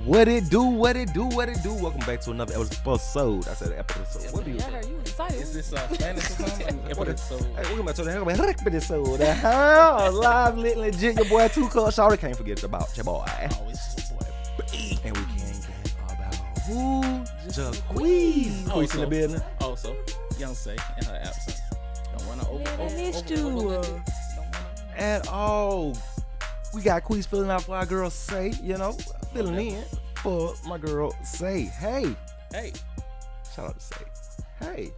What it do? Welcome back to another episode. I said episode. What do you I heard you was excited. Is this Spanish or something? Episode. Hey, welcome back to the episode. Live, lit, legit. Your boy Two Cup Shawty. Can't forget about your boy. Oh, it's your boy. And we can't get about who? Jaquees. Queez in the building. Also, Young Say in her absence. Don't want to At all. We got Queez filling out for our girl Say, filling in for my girl Say. Hey. Shout out to Say. Hey.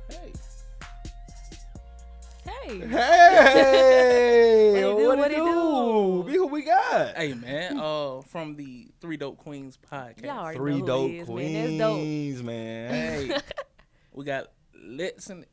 What it do? Be who we got. Hey, man. From the Three Dope Queens podcast. Y'all already Three know Dope who it is, Queens, man. Hey, we got Let's in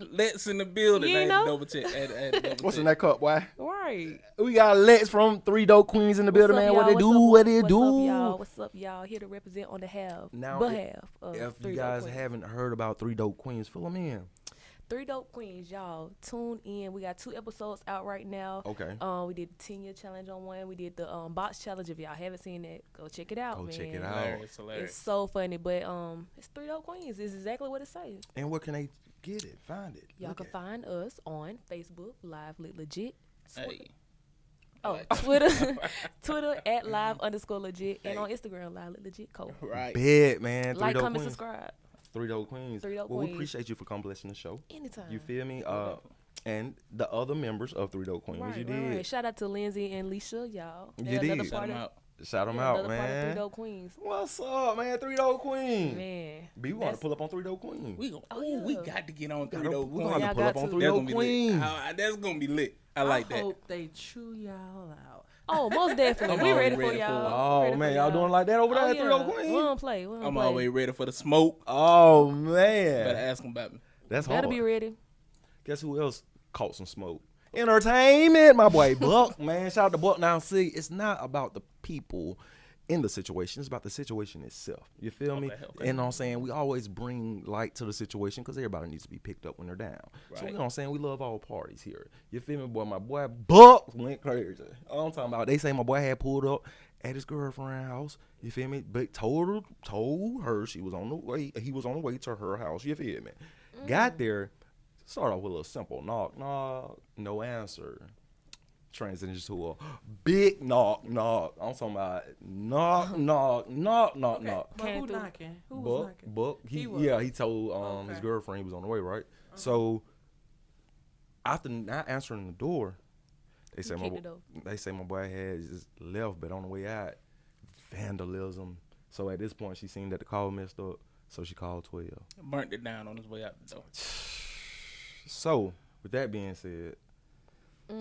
Let's in the building. You I had know? to double check. What's in that cup, boy? Right. We got Lex from Three Dope Queens in the building, man. What it do? What it do? What's up, y'all? Here to represent on behalf of If Three you Dope guys Queens. haven't heard about Three Dope Queens, fill them in. Three Dope Queens, y'all. Tune in. We got 2 episodes out right now. Okay. We did the 10-year challenge on one. We did the box challenge. If y'all haven't seen that, go check it out. Go man. check it out. Hilarious. It's so funny, but it's Three Dope Queens. It's exactly what it says. And where can they get it? Find it. Y'all can find us on Facebook, Live Lit Legit. Hey. Twitter at live_legit, and on Instagram, Live Lit Legit Co. Right. Bed, man. Three Like, Dope comment, Queens. subscribe. Three Dope Queens. Three Dope Well, we Queens. appreciate you for coming blessing the show. Anytime. You feel me? And the other members of Three Dope Queens, you did. Right. Shout out to Lindsay and Leisha, y'all. You They're did. another Shout part them of- out. Shout them they're out, another part of Three man. Dope Queens. What's up, man? Three Dope Queens. Man. We want to pull up on Three Dope Queens. We got to get on Three Dope We're Queens. going to Y'all pull up got on to. Three That's Dope gonna be Queens. lit. That's gonna be lit. I like that. I hope they chew y'all out. Oh, most definitely. I'm we already ready for ready for y'all. it. Oh, Ready man. for Y'all doing like that over there Oh, at Three Dope We Queens? don't play. I'm always ready for the smoke. Oh, Better man. ask them about me. That's Gotta hard. be ready. Guess who else caught some smoke? Entertainment, my boy Buck, man. Shout out to Buck. Now, see, it's not about the people in the situation. It's about the situation itself. You feel me? Okay. And I'm saying we always bring light to the situation because everybody needs to be picked up when they're down. So, you know what I'm saying? We love all parties here. You feel me, boy? My boy Buck went crazy. I'm talking about, they say my boy had pulled up at his girlfriend's house. You feel me? But told her she was on the way. He was on the way to her house. You feel me? Got there. Start off with a little simple knock, no answer. Transition to a big knock. I'm talking about knock. But Came who through. knocking? Who was knocking? Buck. He was. He told his Okay. girlfriend he was on the way, right? So after not answering the door, they say kicked it off. my boy had just left, but on the way out, vandalism. So at this point, she seen that the call messed up, so she called 12. Burnt it down on his way out the door. So, with that being said,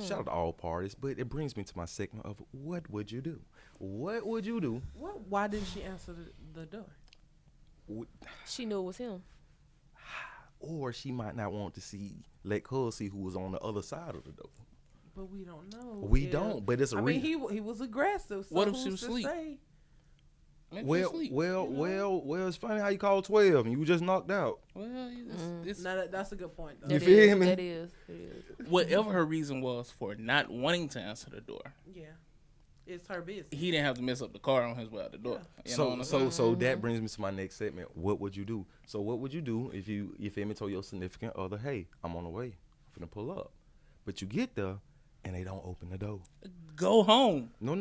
shout out to all parties, but it brings me to my segment of what would you do? What would you do? Why didn't she answer the door? She knew it was him. Or she might not want to let cuz see who was on the other side of the door. But we don't know. We Yeah. don't, but it's a I mean, reason. he was aggressive. So What if she who's was to asleep? say? Maybe Well, she sleep. it's funny how you call 12 and you just knocked out. Well, it's No, that's a good point. Though. You feel me? That is. It is. whatever her reason was for not wanting to answer the door. Yeah, it's her business. He didn't have to mess up the car on his way out the door. You know what I'm saying? So that brings me to my next segment. What would you do? So what would you do if you feel me, told your significant other, hey, I'm on the way, I'm finna pull up, but you get there and they don't open the door? Go home. No.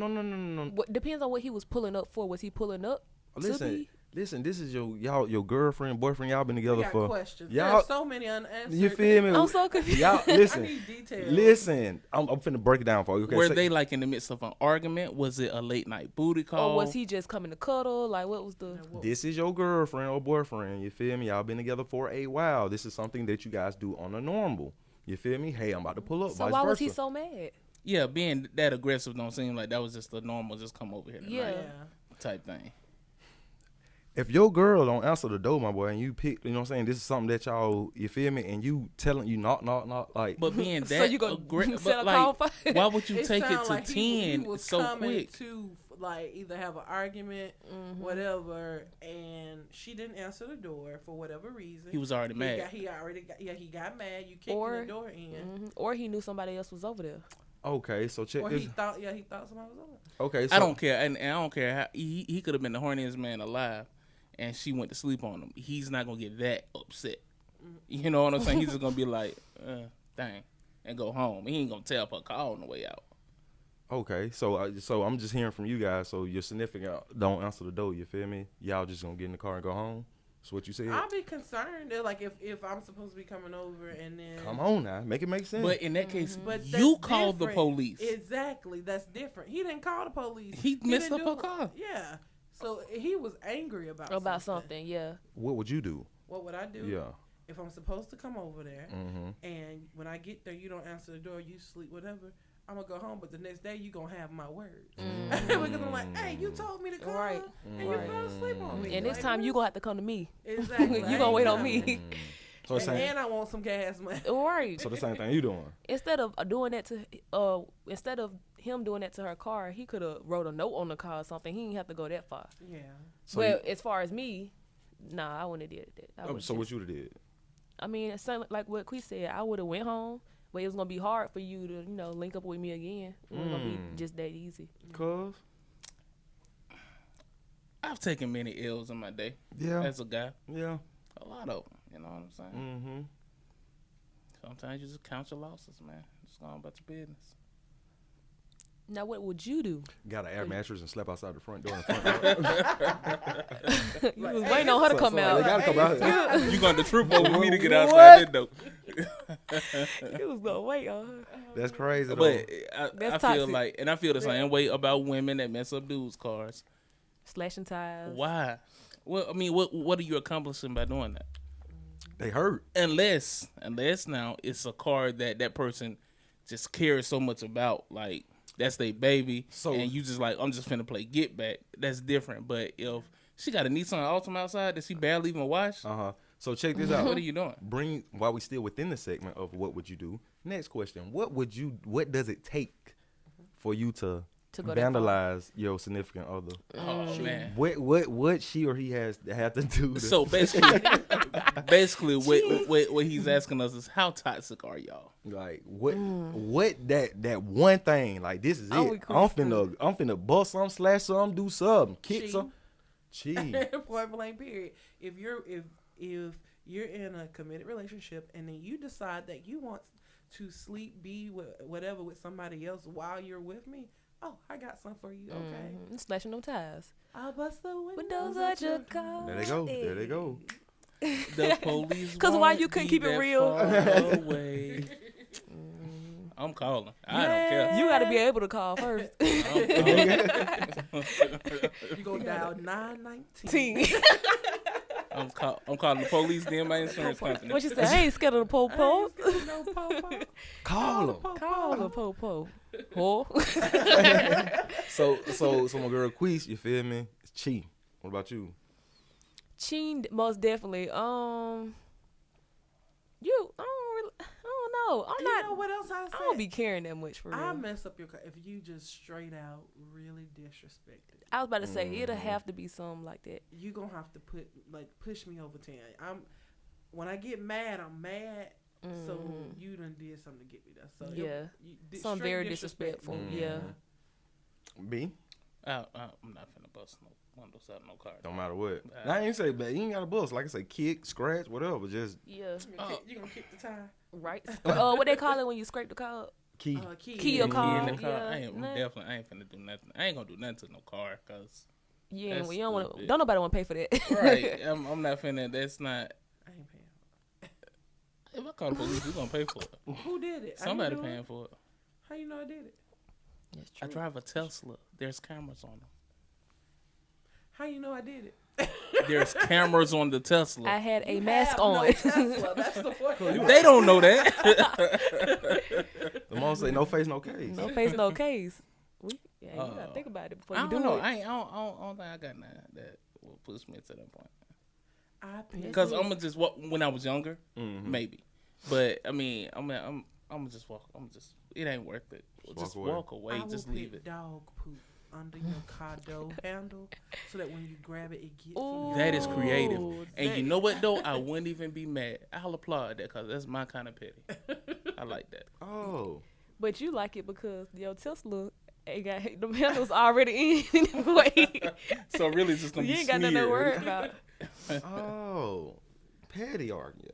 What depends on what he was pulling up for. Was he pulling up to be? Listen. This is your girlfriend, boyfriend. Y'all been together We got for questions. y'all. There's so many unanswered. You feel me? I'm so confused. Y'all I listen. need details. Listen. I'm finna break it down for you. Okay, Were so- they like in the midst of an argument? Was it a late night booty call? Or was he just coming to cuddle? Like, what was the... This is your girlfriend or boyfriend. You feel me? Y'all been together for a while. This is something that you guys do on a normal. You feel me? Hey, I'm about to pull up. So vice why was versa. he so mad? Yeah, being that aggressive don't seem like that was just the normal, just come over here tonight Yeah. type thing. If your girl don't answer the door, my boy, and you pick, you know what I'm saying, this is something that y'all, you feel me, and you telling you knock, like, But being So that you gonna aggressive, set but a call like, for- why would you It take it sound to like he 10 was so coming quick? to like either have an argument, whatever, and she didn't answer the door for whatever reason. He was already mad. He got mad. You kicked the door in. Or he knew somebody else was over there. Okay, so check Or this. he thought somebody was on it. Okay, so I don't care, and I don't care how he could have been the horniest man alive, and she went to sleep on him. He's not gonna get that upset. You know what I'm saying? He's just gonna be like, dang, and go home. He ain't gonna tell her call on the way out. Okay, so I'm just hearing from you guys. So your significant don't answer the door. You feel me? Y'all just gonna get in the car and go home. That's what you said. I'll be concerned that, like, if I'm supposed to be coming over and then Come on now, make it make sense. But in that case, But you that's called the different. police. Exactly, that's different. He didn't call the police. He messed didn't up do her it. car. Yeah, so he was angry about something. Yeah. what would you do? What would I do? Yeah. If I'm supposed to come over there Mm-hmm. and when I get there you don't answer the door, you sleep, whatever, I'm gonna go home. But the next day you gonna have my words because I'm like, hey, you told me to come, Right. and you fell asleep on me. And this Like, time you gonna have to come to me. exactly. You gonna wait on me. So it's saying, And I want some gas money. Right. so the same thing you doing. Instead of instead of him doing that to her car, he could have wrote a note on the car or something. He didn't have to go that far. Yeah. So Well, as far as me, nah, I wouldn't have did that. I would've so what just- you would've did? I mean, it's something like what Quee said. I would have went home, but it was gonna be hard for you to, link up with me again. It wasn't gonna be just that easy. Cause I've taken many L's in my day yeah, as a guy. yeah. A lot of them. You know what I'm saying? Mm-hmm. Sometimes you just count your losses, man. Just go on about your business. Now, what would you do? Got an air mattress and slept outside the front door. And front door. You was waiting on her to come They out. gotta come out. You going to trip over me to get outside What? that door. You was gonna wait on her. That's crazy. Though. But I That's feel toxic. like, and I feel the same way about women that mess up dudes' cars. Slashing tires. Why? Well, I mean, what are you accomplishing by doing that? They hurt. Unless now it's a car that person just cares so much about, like that's their baby, So- and you just like, I'm just finna play get back. That's different. But if she got a Nissan Altima outside that she barely even wash, So check this out. what are you doing? Bring while we still within the segment of what would you do. Next question: What does it take for you to go that far. vandalize your significant other? Oh man. What she or he has to have to do? To, So basically, what he's asking us is, how toxic are y'all? like what that one thing, like this is Oh, it. we I'm cool. finna bust some, slash some, do something, kick Cheat. some. Cheat. Point blank. Period. If you're in a committed relationship and then you decide that you want to sleep, be whatever with somebody else while you're with me, oh, I got some for you. Okay. Slashing them tires. I'll bust the Windows windows at your car. car. There they go. There they go. The police. 'Cause why won't you couldn't be keep it that real? far away. I'm calling. I don't care. You got to be able to call first. You go dial 919. I'm calling the police, then my insurance company. What you say? I ain't scared of the po-po. No po-po. Call them. Call the po-po. Whore. So my girl Queese, you feel me? It's cheating. What about you? Cheating, most definitely. I don't know. You know what else I said? I don't be caring that much for real. I mess up your car if you just straight out really disrespect it. I was about to say it'll have to be something like that. You gonna have to push me over 10. When I get mad, I'm mad. So you done did something to get me there. So Yeah. Something straight very disrespect. disrespectful. Yeah. B? I'm not finna bust no windows out no car. Don't matter what. I ain't say bad. You ain't got a bust. Like I say, kick, scratch, whatever. Just Yeah. You gonna kick the tire? Right. What they call it when you scrape the car up? key. Key your Key car. in the car. Yeah. I ain't finna do nothing. I ain't gonna do nothing to no car, cause Yeah, That's you don't want to. stupid. Don't nobody want to pay for that. right. I'm not finna. That's not. I ain't paying. If I call the police, we gonna pay for it. Who did it? Somebody How you know paying it? for it. How you know I did it? That's I drive a Tesla. There's cameras on them. How you know I did it? There's cameras on the Tesla. I had a You mask have on. No Tesla. That's the point. They don't know that. The mom say no face, no case. No face, no case. You gotta think about it before I you don't do know. it. I don't think I got nothing that will push me to that point. I paid. Because I'm gonna just walk when I was younger, Mm-hmm. maybe. But I mean, I'm gonna just walk. It ain't worth it. Just walk away. I will Just leave put it. dog poop under your car door handle so that when you grab it, it gets Ooh. you. That is creative. Ooh, And you know what though? I wouldn't even be mad. I'll applaud that because that's my kind of petty. I like that. Oh. But you like it because your Tesla ain't got the handles already in anyway. So really, it's just gonna You be ain't got nothing to worry smeared. about. Oh, petty are you?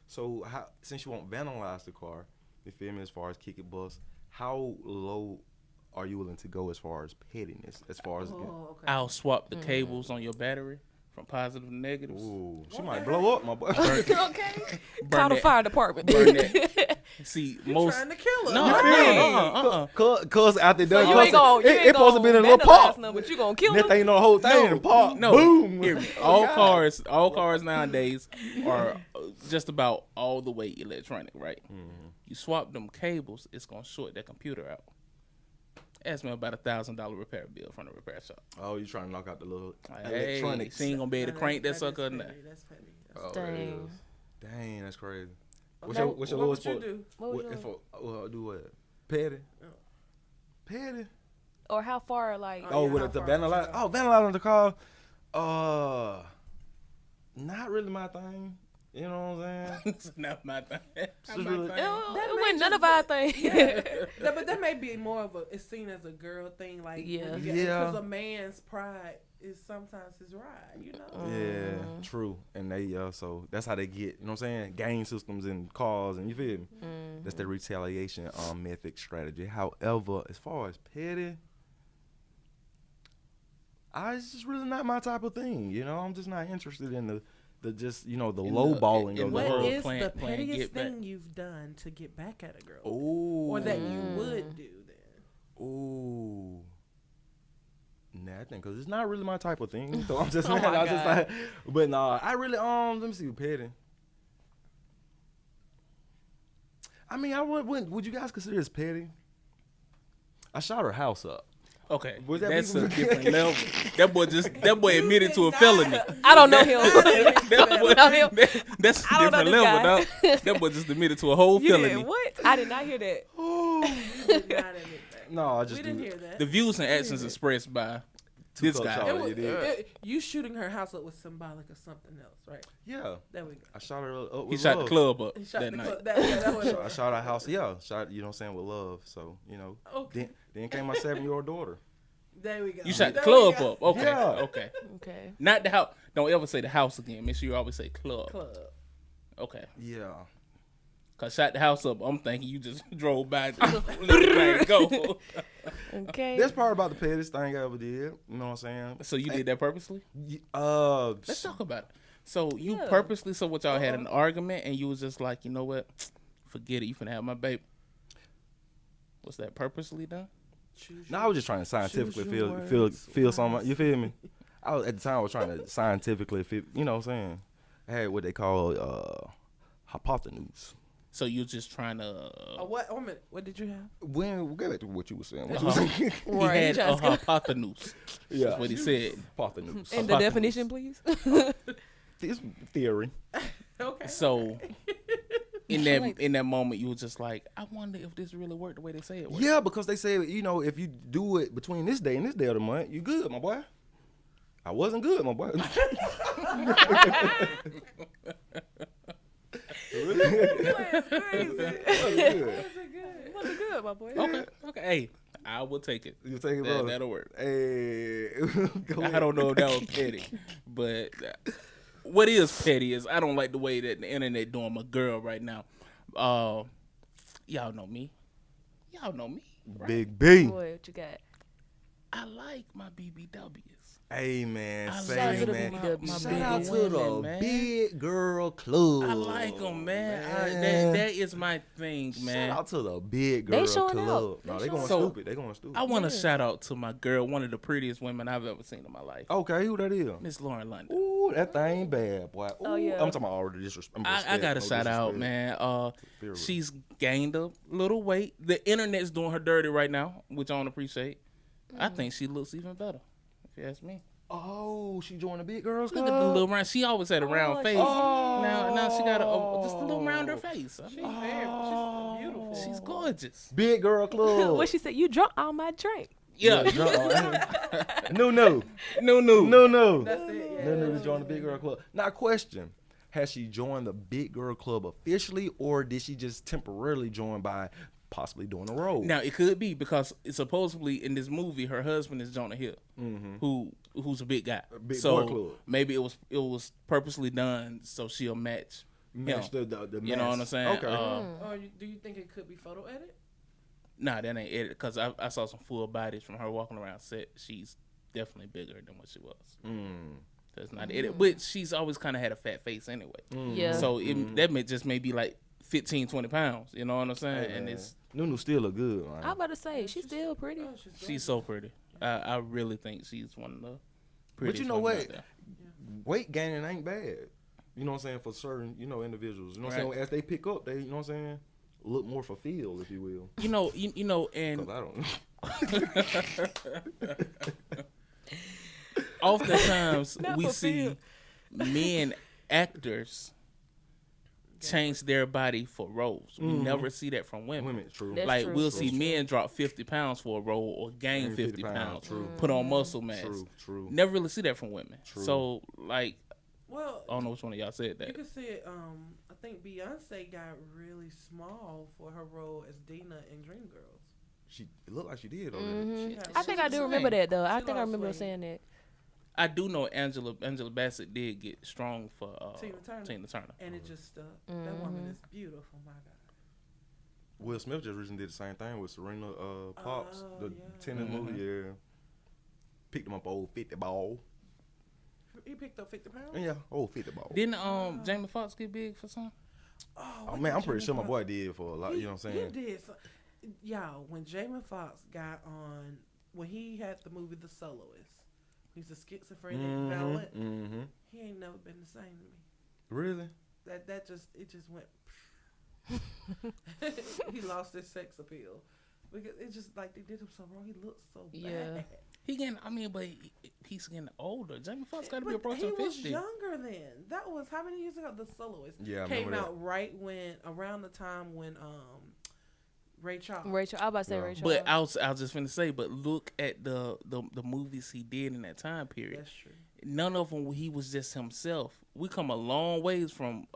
So how, since you won't vandalize the car, you feel me? As far as kick it, bust, how low are you willing to go as far as pettiness? As far as Okay. I'll swap the cables on your battery from positive to negatives. ooh, she might blow up, my boy. Okay. Call the that- fire department. Burn that. See, You most trying to kill her? no, Cause after So done, you ain't gonna, you it ain't supposed to be in a gonna little pop. vandalize them, but you gonna kill That them. thing know the whole thing and pop. No, Boom. hear me. Oh, All God. cars nowadays are just about all the way electronic, right? Mm-hmm. You swap them cables, it's gonna short that computer out. Ask me about $1,000 repair bill from the repair shop. Oh, you trying to knock out the little Like, hey, electronics? she ain't gonna be able to crank that sucker or nothing. That's petty. Oh, Dang. it is. Dang, that's crazy. Okay, What's your what lowest would you point? do? What was If yours? do what? Petty. Oh. Petty. Or how far, like, Oh, Oh, yeah, with how the far vandalize. would you Oh, vandalizing the car. Not really my thing. You know what I'm saying? It's not my thing. Not my thing. it may wasn't none just of our thing. But that may be more of it's seen as a girl thing, like Yeah. Yeah. because a man's pride is sometimes his ride, you know. Yeah, true. And they so that's how they get. You know what I'm saying? Game systems in cars, and you feel me? That's their retaliation method strategy. However, as far as petty, it's just really not my type of thing. You know, I'm just not interested in the just the In low the- balling in of the the What whole whole. is playing- the playing pettiest get back. thing you've done to get back at a girl, Ooh. or that you would do then? Ooh. Nothing, cause it's not really my type of thing. So I'm just Oh saying, my I just God. like, but nah, I really let me see, petty. I mean, would you guys consider this petty? I shot her house up. Okay, Was that that's a people- different level. That boy admitted to a felony. I don't know him. That boy, know him. that's a I don't know different this level, guy. dog. That boy just admitted to a whole You felony. did what? I did not hear that. We did not admit that. No, I We just didn't do hear that. The views and actions expressed by this cups guy. out. It was, you did. you shooting her house up was symbolic of something else, right? Yeah, There we go. I shot her up He with shot love. the club up He shot that the night. club. That was I shot her house. Yeah, shot. You know what I'm saying, with love. So Okay. then came my 7-year-old daughter. There we go. You shot the There club we go. up. Okay, Yeah. okay. Okay. Not the house. Don't ever say the house again. Make sure you always say club. Club. Okay. Yeah. Cause shot the house up. I'm thinking you just drove by, and just let the thing go. Okay. That's probably about the pettiest thing I ever did. You know what I'm saying? So you did that purposely? Let's talk about it. So you Yeah. purposely, so what y'all had an argument and you was just like, you know what? Forget it. You finna have my baby. Was that purposely done? No, I was just trying to scientifically Choose your feel words something. You feel me? At the time I was trying to scientifically feel. You know what I'm saying? I had what they call hypotenuse. So you just trying to. What? Wait a minute. What did you have? When get back to what you were saying. What Uh-huh. you saying? He Right, had he a trying to- hypotenuse. Yeah. That's what he said. Hypotenuse. And the definition, please. It's theory. Okay. So in that moment, you were just like, I wonder if this really worked the way they say it worked. Yeah, because they say, if you do it between this day and this day of the month, you good, my boy. I wasn't good, my boy. Wasn't good, my boy. Okay. Hey, I will take it. You take it, brother. That'll work. Hey, go I ahead. don't know if that was petty, but what is petty is I don't like the way that the internet doing my girl right now. Y'all know me. Right? Big B. Boy, what you got? I like my BBWs. Hey man, I like same to man. my Shout big out to women, the man. big girl club. I like them, man. That is my thing, man. Shout out to the big They girl showing club. out. No, They they going showing out. stupid. They going stupid. I want to shout out to my girl, one of the prettiest women I've ever seen in my life, Okay, who that is? Miss Lauren London. Ooh, that thing bad, boy. Ooh, Oh, yeah. I'm talking about all the disrespect. I got to shout out, man. She's gained a little weight. The internet's doing her dirty right now, which I don't appreciate. I think she looks even better, if you ask me. Oh, she joined the big girls Look club. at the little round. She always had a round face. Oh. Now she got just a little rounder face. I She's mean, very, she's beautiful. she's gorgeous. Big girl club. What she said? You drunk all my drink. Yeah. No. No. That's it. Yeah. No, to join the big girl club. Now, question: has she joined the big girl club officially, or did she just temporarily join by possibly doing a role. Now it could be because it's supposedly in this movie her husband is Jonah Hill, who's a big guy. Big so boy club. maybe it was purposely done so she'll match Match him. the You know what I'm saying? Okay. Or do you think it could be photo edit? Nah, that ain't it. Because I saw some full bodies from her walking around set. She's definitely bigger than what she was. That's not it. But she's always kind of had a fat face anyway. Yeah. So that may just maybe like 15, 20 pounds. You know what I'm saying? Hey, and man. it's Nunu still look good, man. I'm about to say she's still pretty. Oh, she's so pretty. I really think she's one of the prettiest. But you know women what? out there. Weight gaining ain't bad. You know what I'm saying? For certain, individuals. You know what I'm saying? As they pick up, they, you know what I'm saying? Look more fulfilled, if you will. You know, and 'Cause I don't. oftentimes Not we fulfilled. see men actors change their body for roles. We never see that from women. Women, true. That's Like true. we'll see men drop 50 pounds for a role or gain 50 pounds, True. put on muscle mass. True. Never really see that from women. True. So like, Well, I don't know which one of y'all said you that. could see it. I think Beyonce got really small for her role as Dina in Dreamgirls. It looked like she did. Mhm. Yeah, I think I do she's remember insane. that though. I She think I lost remember weight. saying that. I do know Angela Bassett did get strong for Tina Turner. And it just stuck. That woman is beautiful, my God. Will Smith just recently did the same thing with Serena Pops, Oh, the yeah. tennis movie. Yeah, picked him up old 50 ball. He picked up 50 pounds? Yeah, old 50 ball. Didn't Jamie Foxx get big for some? Oh what man, did I'm pretty Jamie sure my Foxx- boy did for a lot. You know what I'm saying? He did. Y'all, when Jamie Foxx got on, when he had the movie The Soloist, he's a schizophrenic valet. Mm-hmm. He ain't never been the same to me. Really? It just went. He lost his sex appeal because it's just like they did him so wrong. He looked so Yeah. bad. He getting, but he's getting older. Jamie Foxx got to be But approaching he was 50. younger then. That was how many years ago? The Soloist Yeah, I came remember out around the time when Ray Charles. Rachel, I was about to say Yeah. Rachel. But I was just finna say, but look at the movies he did in that time period. That's true. None of them he was just himself. We come a long ways from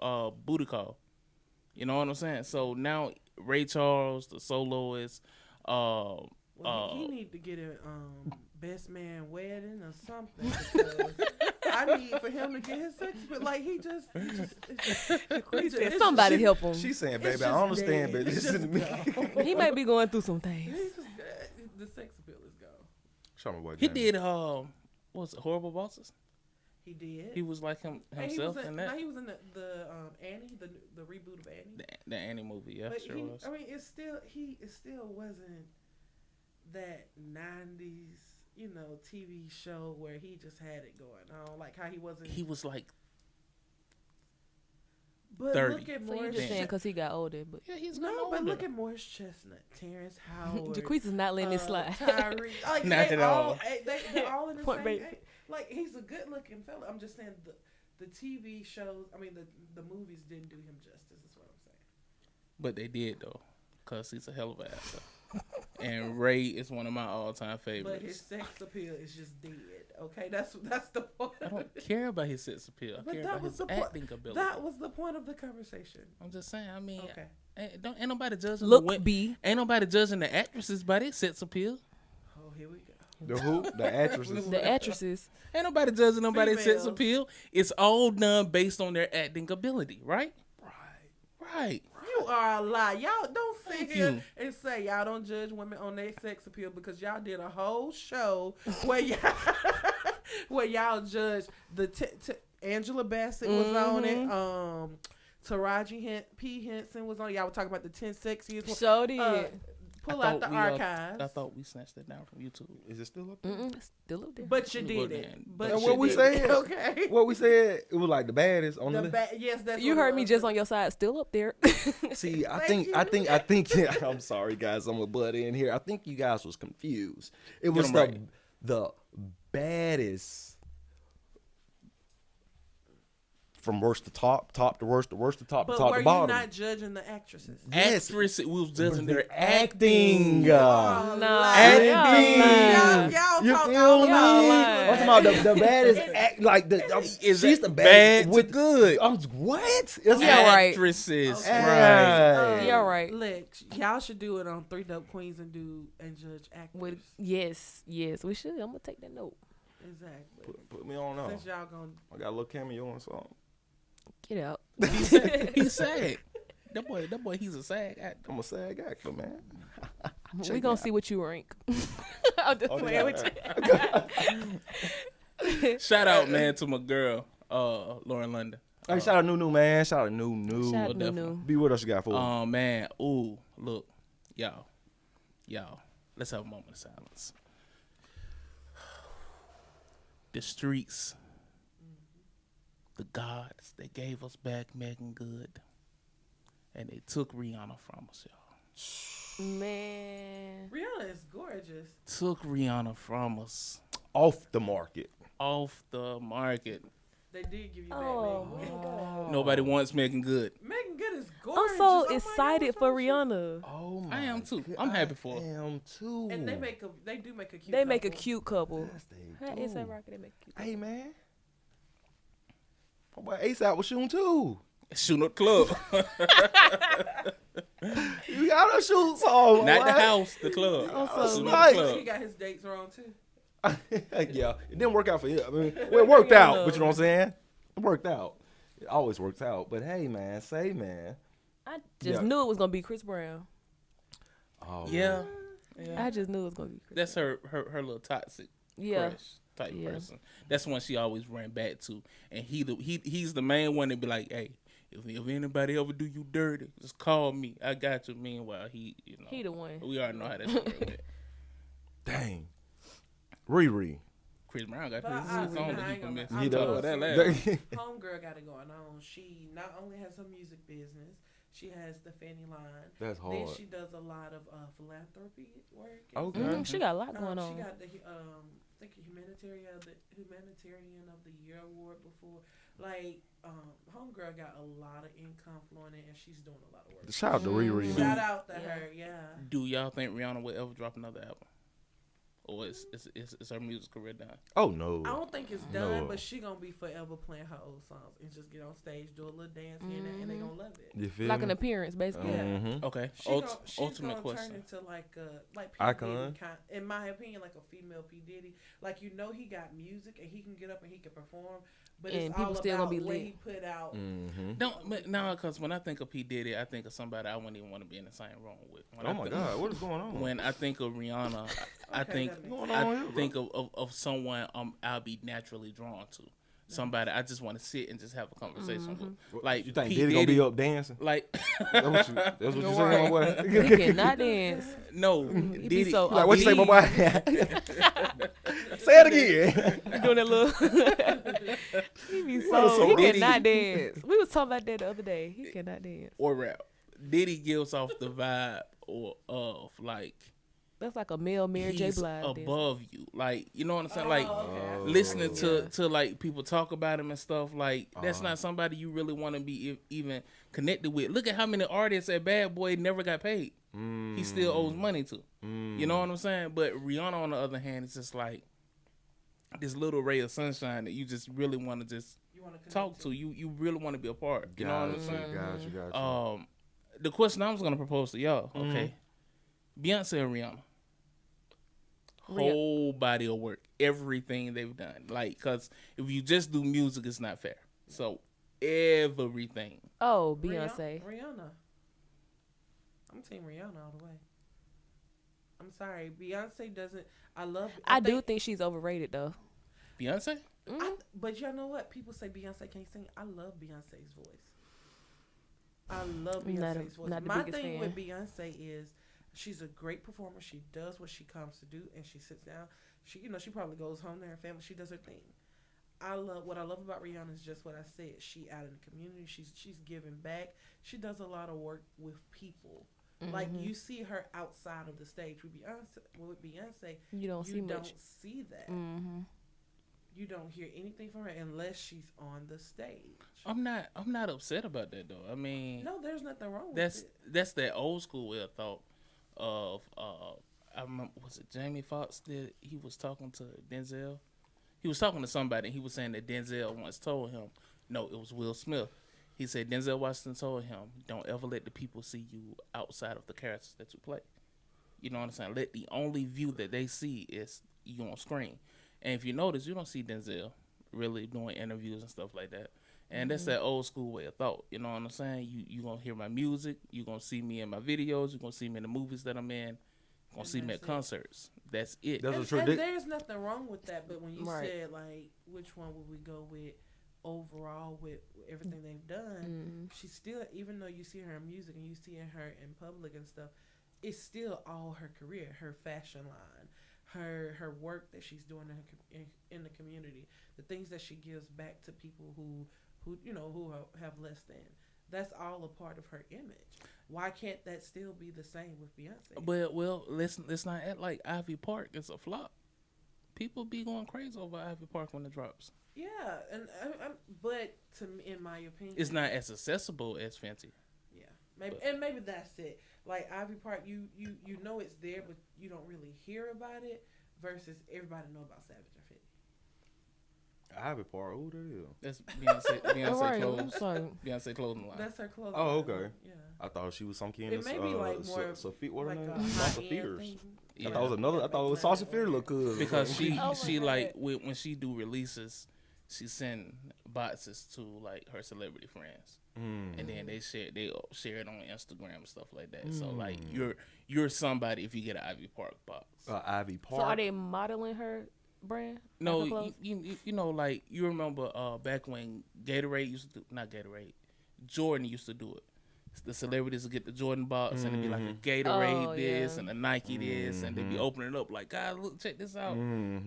Booty Call. You know what I'm saying? So now Ray Charles, the Soloist, Well, he need to get a best man wedding or something. Because I need for him to get his sex, but like he just somebody help him. She's saying, It's baby, just I understand, dead. but It's listen to just me. gone. He might be going through some things. He's just, the sex appeal is gone. Show me what he Jamie. did what was it, Horrible Bosses? He did. He was like himself in that. No, he was in the Annie, the reboot of Annie. The Annie movie, yeah, But sure he, was. I mean, it still wasn't that '90s, TV show where he just had it going on, like how he wasn't. He was like, but 30. look at So you Morris. just saying because he got older, but yeah, he's No, older. but look at Morris Chestnut, Terrence Howard. Jaquez is not letting it slide. Tyree, like Not they at all, all. they're all in the Point same. break. Like he's a good-looking fella. I'm just saying the TV shows. I mean the movies didn't do him justice. Is what I'm saying. But they did though, cause he's a hell of an actor. And Ray is one of my all-time favorites. But his sex appeal is just dead. Okay, that's the point. I don't care about his sex appeal. I But care that about was his the point. acting ability. That was the point of the conversation. I'm just saying. I mean, Okay. ain't nobody judging look, the B. ain't nobody judging the actresses by their sex appeal. Oh, here we go. The who? The actresses. The actresses. Ain't nobody judging nobody's sex Females. appeal. It's all done based on their acting ability, right? Right. You are a lie. Y'all don't sit Thank here you. and say y'all don't judge women on their sex appeal because y'all did a whole show where y'all where y'all judged Angela Bassett was on it. Taraji P. Henson was on it. Y'all were talking about the 10 sexiest ones. So did. Pull I out the thought archives. I thought we snatched that down from YouTube. Is it still up there? It's still up there. But you Let me go did it. down. But That's you what we did said. it. Okay. What we said, it was like the baddest on the list. Yes, that's You what it heard me was. just on your side, still up there. See, I Thank think. you. I'm sorry, guys. I'm a butt in here. I think you guys was confused. It Get was 'em the right. the baddest from worst to top to worst to worst to top But to top were to you bottom. not judging the actresses? Yes. Actress, we was judging their acting. acting. Oh, No, lie. Acting. Y'all You talk feel all me? about lying. I'm talking about the baddest act, like Is she's that the bad baddest to good? What? Yeah, right. Actresses, Okay. right? Yeah, right. Look, y'all should do it on Three Dope Queens and judge actors. With yes, we should. I'm gonna take that note. Exactly. Put me on now. Since y'all gonna I got a little cameo on something. Get out. He's sad. That boy, he's a sad actor. I'm a SAG actor, man. We gonna see what you rank. I'm just playing with you. Shout out, man, to my girl, Lauren London. Hey, shout out Nunu, man. Shout out Nunu. Shout out definitely. Nunu. Be what else you got for us? Man, ooh, look, y'all, let's have a moment of silence. The streets, the gods, they gave us back Megan Good, and they took Rihanna from us, y'all. Man. Rihanna is gorgeous. Took Rihanna from us, Off the market. off the market. They did give you Oh back my Megan. God. Nobody wants Megan Good. Megan Good is gorgeous. I'm so Oh my excited God, for what's wrong with you? Rihanna. Oh my I am too. I'm happy for her. I am too. And they do make a cute. They make a couple. cute couple. Yes, they Hey, do. it's a rocket. They make a cute couple. Hey, man. My boy ASAP was shooting too. Shooting up club, You got to shoot some. not the boy. house, the club. Also, Shooting nice. up the He club. got his dates wrong too. Yeah, it didn't work out for him. I mean, well, it worked out, but you know what I'm saying? It worked out. It always works out. But hey, man, man. I just Yeah. knew it was gonna be Chris Brown. Oh, Yeah, I just knew it was gonna be Chris. that's her little toxic Yeah. crush type Yeah. person. That's one she always ran back to, and he's the main one to be like, hey, if anybody ever do you dirty, just call me. I got you. Meanwhile, he He the one. we already know how that shit went. Dang. Riri. Chris Brown got But his I song ain't that he gonna can miss. lie. He Talk does. about that last. Homegirl got it going on. She not only has her music business, she has the Fanny line. That's hard. Then she does a lot of philanthropy work. Okay. She got a lot going on. She got the I think humanitarian of the year award before. Like homegirl got a lot of income flowing in, and she's doing a lot of work. Shout out to Riri, man. Shout out to Yeah. her, yeah. Do y'all think Rihanna will ever drop another album, or is her music career done? Oh, no. I don't think it's done, No. but she gonna be forever playing her old songs and just get on stage, do a little dance here and there, and they gonna love it. You feel Like me? an appearance, basically. Yeah. Mhm. Okay, She's ultimate gonna question. turn into like P. Icon. Diddy, in my opinion, like a female P. Diddy. Like he got music and he can get up and he can perform, but And it's people all still about gonna be what lit. he put out. Mhm. No, because when I think of P. Diddy, I think of somebody I wouldn't even want to be in the same room with. When Oh, I my think- God. What is going on? When I think of Rihanna, I Okay, think that makes Going sense. on I here, bro? think of someone I'll be naturally drawn to. Somebody I just want to sit and just have a conversation with. Like You think P. Diddy gonna be up dancing? Like That's what you saying, my boy? He cannot dance. no, He be Diddy. so Like, what you say, my boy? Say it again. Doing that little. He be What so. a He Diddy. cannot dance. We was talking about that the other day. He cannot dance. or rap. Diddy gives off the vibe of like That's like a male Mary J. he's Blige. dance. above you. Like you know what I'm saying? Like Okay. listening Yeah. to like people talk about him and stuff. Like that's not somebody you really want to be even connected with. Look at how many artists at Bad Boy never got paid. He still owes money to. You know what I'm saying? But Rihanna, on the other hand, is just like this little ray of sunshine that you just really want to just You want to talk to. You really want to be a part. You know what I'm saying? Got you. The question I was gonna propose to y'all, okay? Beyonce and Rihanna. Whole body of work, everything they've done. Like, cause if you just do music, it's not fair. So everything. Oh, Beyonce. Rihanna. I'm team Rihanna all the way. I'm sorry, Beyonce doesn't. I do think she's overrated though. Beyonce? But y'all know what? People say Beyonce can't sing. I love Beyonce's voice. I love Beyonce's voice. not the My biggest thing fan. with Beyonce is she's a great performer. She does what she comes to do, and she sits down. She probably goes home to her family. She does her thing. What I love about Rihanna is just what I said. She out in the community. She's giving back. She does a lot of work with people. Like you see her outside of the stage with Beyonce. You You don't see don't much. see that. you don't hear anything from her unless she's on the stage. I'm not upset about that though. I mean, No, there's nothing wrong with it. that's that old school way of thought of I remember, was it Jamie Foxx that he was talking to Denzel? He was talking to somebody and he was saying that Denzel once told him, no, it was Will Smith. He said Denzel Washington told him, don't ever let the people see you outside of the characters that you play. You know what I'm saying? Let the only view that they see is you on screen. And if you notice, you don't see Denzel really doing interviews and stuff like that. And that's that old school way of thought. You know what I'm saying? You going to hear my music. You going to see me in my videos. You're going to see me in the movies that I'm in. You're going to see me at concerts. That's it. That's a And tradition. there's nothing wrong with that. But when you Right. said, like, which one would we go with overall with everything they've done, she's still, even though you see her in music and you see her in public and stuff, it's still all her career, her fashion line, her work that she's doing in the community, the things that she gives back to people who have less than. That's all a part of her image. Why can't that still be the same with Beyonce? But well, let's not act like Ivy Park is a flop. People be going crazy over Ivy Park when it drops. Yeah, and but to me, in my opinion, It's not as accessible as Fenty. Yeah, maybe that's it. Like Ivy Park, you know it's there, but you don't really hear about it. Versus everybody know about Savage and 50. Ivy Park, who the hell? That's Beyonce Right. clothing. So, Beyonce clothing line. That's her clothing. Oh, line. okay. Yeah. I thought she was some kind It of may be like more what her like name? a Sasha high-end Fierce. thing. Yeah. I thought it was another. I thought it was Sasha Fierce look good. Because she Oh my like God. when she do releases, she send boxes to like her celebrity friends, and then they share it on Instagram and stuff like that. So like you're somebody if you get an Ivy Park box. Ivy Park. so are they modeling her brand? No, Like her clothes? you know, like you remember back when Gatorade used to do, not Gatorade, Jordan used to do it. The celebrities would get the Jordan box and it'd be like a Gatorade Oh, this yeah. and a Nike this, and they'd be opening it up like, God, look, check this out.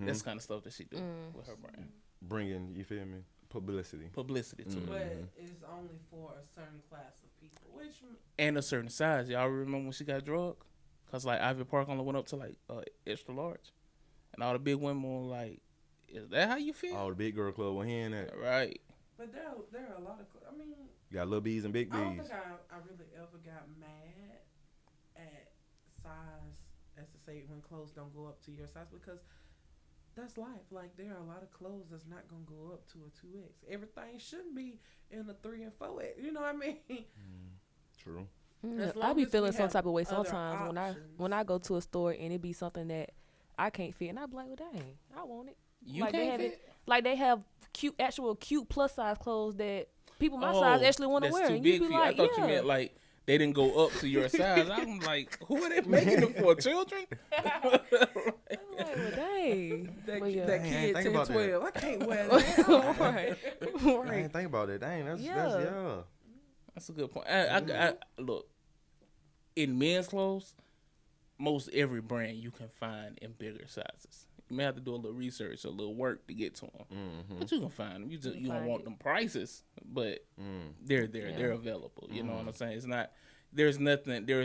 That's kind of stuff that she do with her brand. Bringing, you feel me, publicity. Publicity to it. But it's only for a certain class of people, which And a certain size. Y'all remember when she got drugged? Because, like, Ivy Park only went up to, like, extra large. And all the big women were like, is that how you feel? Oh, the big girl club went here and that. Right. but there are a lot of. I mean, You got little B's and big I don't B's. think I really ever got mad at size, as to say when clothes don't go up to your size, because that's life. Like there are a lot of clothes that's not gonna go up to a 2X. Everything shouldn't be in a 3 and 4X. You know what I mean? True. As I long be as feeling we some have type of way other sometimes when I go to a store and it be something that I can't fit, and I be like, well, dang, I want it. You like they can't have fit? it, like they have actual cute plus size clothes that people my Oh, size actually want to that's wear. too And big you be for you. like, I thought yeah. you meant, like, they didn't go up to your size. I'm like, who are they making it for? Children? I'm like, well, dang. That, Well, yeah. that Dang, I ain't kid think 10, about that. 12. I can't wear that. right. I right. ain't think about that. Dang, that's Yeah. yeah. That's a good point. I look, in men's clothes, most every brand you can find in bigger sizes. You may have to do a little research, a little work to get to them, but you can find them. You don't find want it. them prices, but they're there. Yeah. They're available. You know what I'm saying? It's not. There is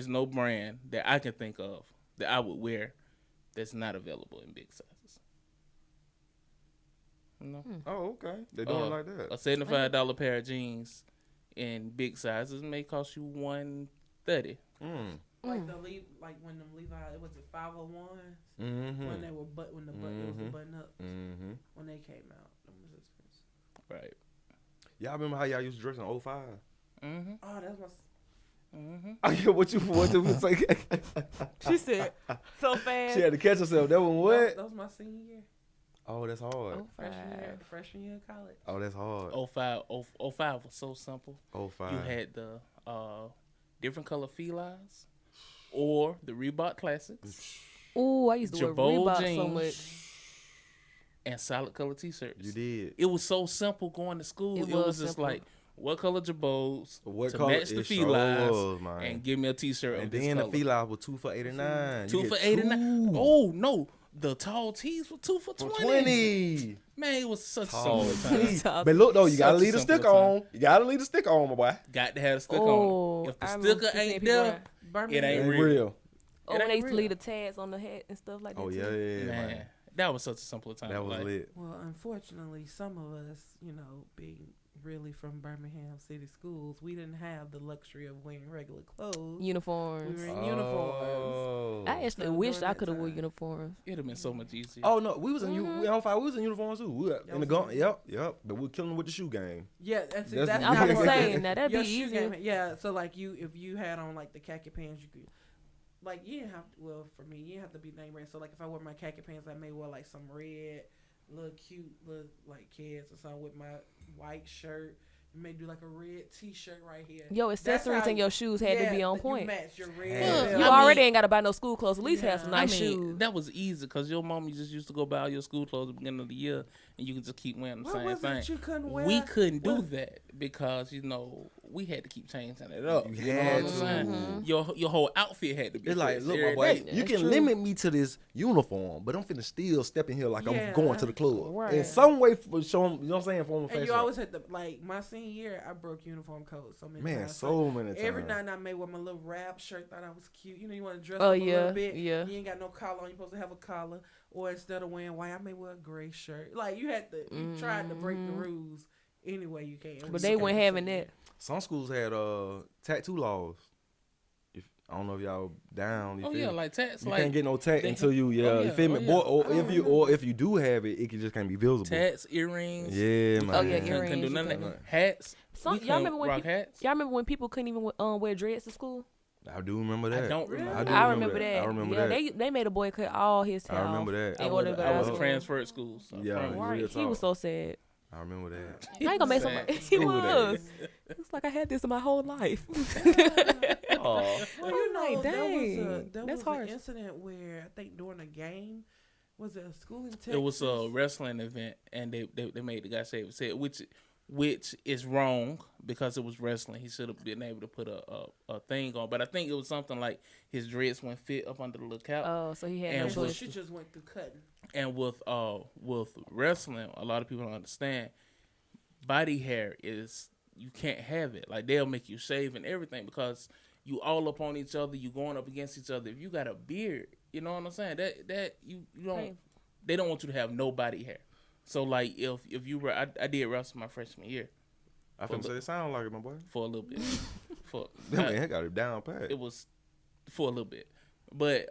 no brand that I can think of that I would wear that's not available in big sizes. You know? Oh, okay. They doing it like A that. $75 pair of jeans in big sizes may cost you $130. Like like when them Levi, was it 501s? Mm-hmm. When they were when the button ups when they came out, them was expensive. Right. Y'all remember how y'all used to dress in 05? Mm-hmm. Oh, that's my. I get what you say. She said so fast. She had to catch herself. That one what? That was my senior year, Oh, that's hard. freshman year of college. Oh, that's hard. 05 was so simple. 05. You had the different color felines or the Reebok Classics Ooh, I used to wear Jabot Reebok so jeans. much. and solid color t-shirts. You did. It was so simple going to school. It It was was just simple. like, what color Jabots What to color? match the It sure felines was, man. and give me a t-shirt And of this then the color. felines were 2 for $89. Two You for get 89. two Oh no, the tall tees were 2 for for 20. 20. Man, it was such a Tall simple time. tees. But look though, you gotta Such a leave the simple sticker time. on. You gotta leave the sticker on, my boy. Got to have a sticker Oh, on it. If the I remember sticker seeing ain't people there, wear- it ain't Ain't real. Oh, when ain't they used to real. leave the tags on the hat and stuff like that. Oh too. yeah, Man, That was such a simpler time. That was like, lit. Well, unfortunately, some of us, being really from Birmingham City schools, we didn't have the luxury of wearing regular clothes. We Uniforms. were in uniforms. Oh. I actually So wish during I that could have worn time- uniforms. it'd have been so much easier. Oh no, we was in we was in uniforms too. We were Y'all in the was gun. in- Yep. But we're killing them with the shoe game. Yeah, that's That's- exactly. I was Yeah. about to Yeah. say, now that'd Your be shoe easier. game, yeah. So like if you had on like the khaki pants, you could. Like you didn't have well for me, you didn't have to be name brand. So like if I wear my khaki pants, I may wear like some red, little cute, little like kids or something with my white shirt. You may do like a red T-shirt right here. Your accessories and your shoes had to be on point. You match your red. Yeah. belt. You already ain't got to buy no school clothes. At least have some Yeah. nice shoes. That was easy because your mom just used to go buy all your school clothes at the beginning of the year, and you could just keep wearing the What same was thing. it you couldn't wear? We couldn't do What- that because we had to keep changing it up. You You know had what I'm to. saying? Your whole outfit had to be. It's like, fresh look, my every boy, day. you That's can true. limit me to this uniform, but I'm finna still step in here like Yeah. I'm going to the club. Right. In some way, for showing, you know what I'm saying, form of And fashion. you always had to like my senior year. I broke uniform codes so many Man, times. so many times. Every night I may wear my little wrap shirt. Thought I was cute. You want to dress Oh, up a yeah, little bit. yeah. You ain't got no collar on. You supposed to have a collar. Or instead of wearing white, I may wear a gray shirt. Like you had to. You tried to break the rules any way you can. But they weren't having that. Some schools had tattoo laws. I don't know if y'all down. You Oh feel yeah, me? like tats. You Like can't get no tat they- until you oh, you yeah, feel me? oh, Boy, yeah. or if you do have it, it just can't be visible. tats, earrings. Yeah, man. Oh, yeah, Couldn't do earrings, none you of that. couldn't. Hats. Some, We y'all couldn't remember when rock hats. y'all remember when people couldn't even wear dreads to school? I do remember that. I don't remember. I do I remember that. I remember yeah, that. they made a boy cut all his hair. I remember off that. in order to go I to was school. transferred schools. So Yeah, from- real Right, he talk. was so sad. I remember that. I ain't gonna make Sad. somebody. He School was. days. It's like I had this in my whole life. Oh, Well, you I'm know, like, there was, dang, there that's was harsh. an incident where I think during a game, was it a school in Texas? It was a wrestling event, and they made the guy shave his head, which is wrong because it was wrestling. He should have been able to put a thing on, but I think it was something like his dreads wouldn't fit up under the little cap. Oh, so he had And no So choice. she just went through cutting. And with wrestling, a lot of people don't understand. Body hair is you can't have it. Like they'll make you shave and everything because you all up on each other. You going up against each other. If you got a beard, you know what I'm saying. That you don't. Right. They don't want you to have no body hair. So like if you were, I did wrestle my freshman year I finna say it sound like it, my boy. for a little bit. That man got it down pat. It was for a little bit, but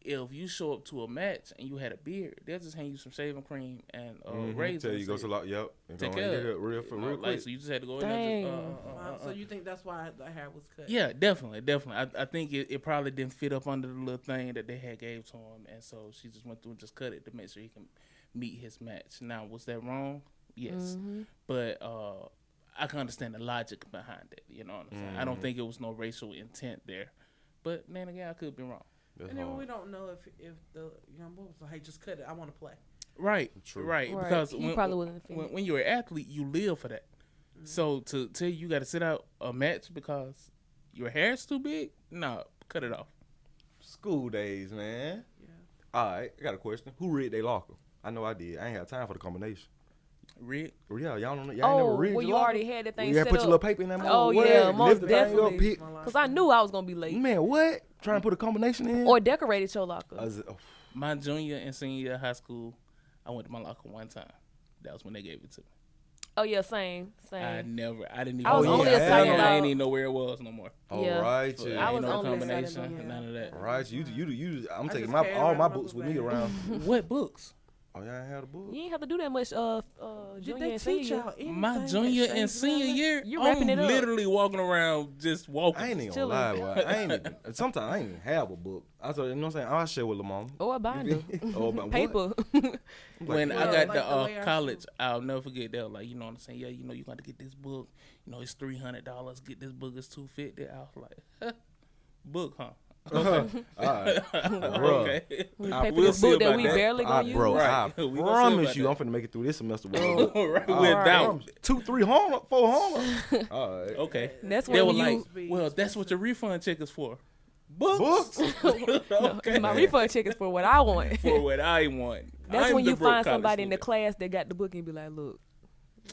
if you show up to a match and you had a beard, they'll just hand you some shaving cream and razor. Tell you go to lot. Yep. And Take go care and of get it. it real You know, real like, quick. so you just had to go in Dang. there. So you think that's why the hair was cut? Yeah, definitely. I think it probably didn't fit up under the little thing that they had gave to him, and so she just went through and just cut it to make sure he can meet his match. Now, was that wrong? Yes, but I can understand the logic behind it. You know what I'm saying? I don't think it was no racial intent there, but then again, I could be wrong. That's And then hard. we don't know if the young boy was like, "Hey, just cut it. I want to play." Right, True. right. Right. Because He probably wasn't offended. when you're an athlete, you live for that. So to tell you got to sit out a match because your hair's too big, no, cut it off. School days, man. Yeah. All right, I got a question. Who rigged their locker? I know I did. I ain't had time for the combination. Rick, Well, yeah, y'all don't know. Y'all ain't never Oh, rigged well, your you locker? already had that thing You had set put your up. little paper in that Oh, mother, yeah, lift most the thing up, definitely. pick- Because I knew I was going to be late. Man, what? Trying to put a combination in? Or decorated your locker. my junior and senior year of high school, I went to my locker one time. That was when they gave it to me. Oh, yeah, same. I didn't even. I was only I excited ain't about- even know where it was no more. All Yeah. right, So, yeah. I ain't was no only excited combination, about- none of that. Right, you. I'm I taking just my carried all around my my books book with me bag. around. What books? Oh, y'all ain't had a book. You ain't have to do that much Did junior they and senior teach year. y'all anything? My junior and Exchange senior matter? year, You I'm wrapping it up. literally walking around just walking. I ain't even Chilling. gonna lie, boy. I ain't even, sometimes I ain't even have a book. I thought, you know what I'm saying? I'll share with the mom. Or a binder. Oh, my Paper. When I Well, got like to the way our college, I'll never forget. They were like, you know what I'm saying? Yeah, you know, you got to get this book. You know, it's $300. Get this book. It's $250. I was like, book, huh? All right. Bro. Okay. We I pay for will this see book that about we that. barely gonna use. Bro, Right. I We gonna see promise about you, that. I'm finna make it through this semester with right, All without. 200-300, 400. All right. Okay. That's They when were you. like, well, that's what your refund check is for. Books. Books? Okay. My refund check is for what I want. For what I want. That's I'm when the you broke find college somebody in the student. class that got the book and be like, look,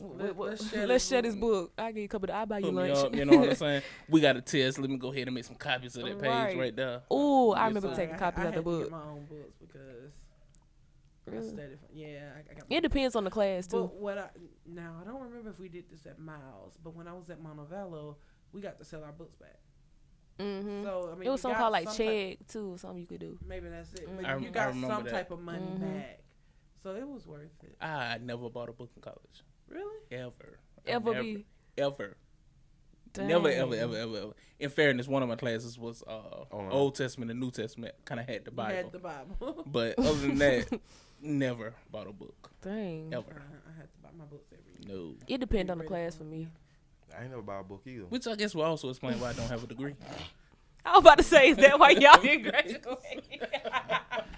let's share this book. I give you a couple. I'll buy you Put me lunch. up, you know what I'm saying? We got a test. Let me go ahead and make some copies of that page Right. right there. Ooh, I Yes, remember sir. taking copies I of the had to book. get my own books because Really? Yeah, I got. It depends on the class too. But I don't remember if we did this at Miles, but when I was at Montevallo, we got to sell our books back. Mm-hmm. So I mean, It was we something got called like some check too, something you could do. maybe that's it. Mhm. But you I got remember some that. type of money Mhm. back, so it was worth it. I never bought a book in college. Really? Ever. Ever Never- be? Ever. Dang. Never, ever. In fairness, one of my classes was no. Old Testament and New Testament. Kind of had the You Bible. had the Bible. But other than that, never bought a book. Dang. Ever. I had to buy my books every year. No. It depends on the Ready class for for it. me. I ain't never buy a book either. Which I guess will also explain why I don't have a degree. I was about to say, is that why y'all didn't graduate?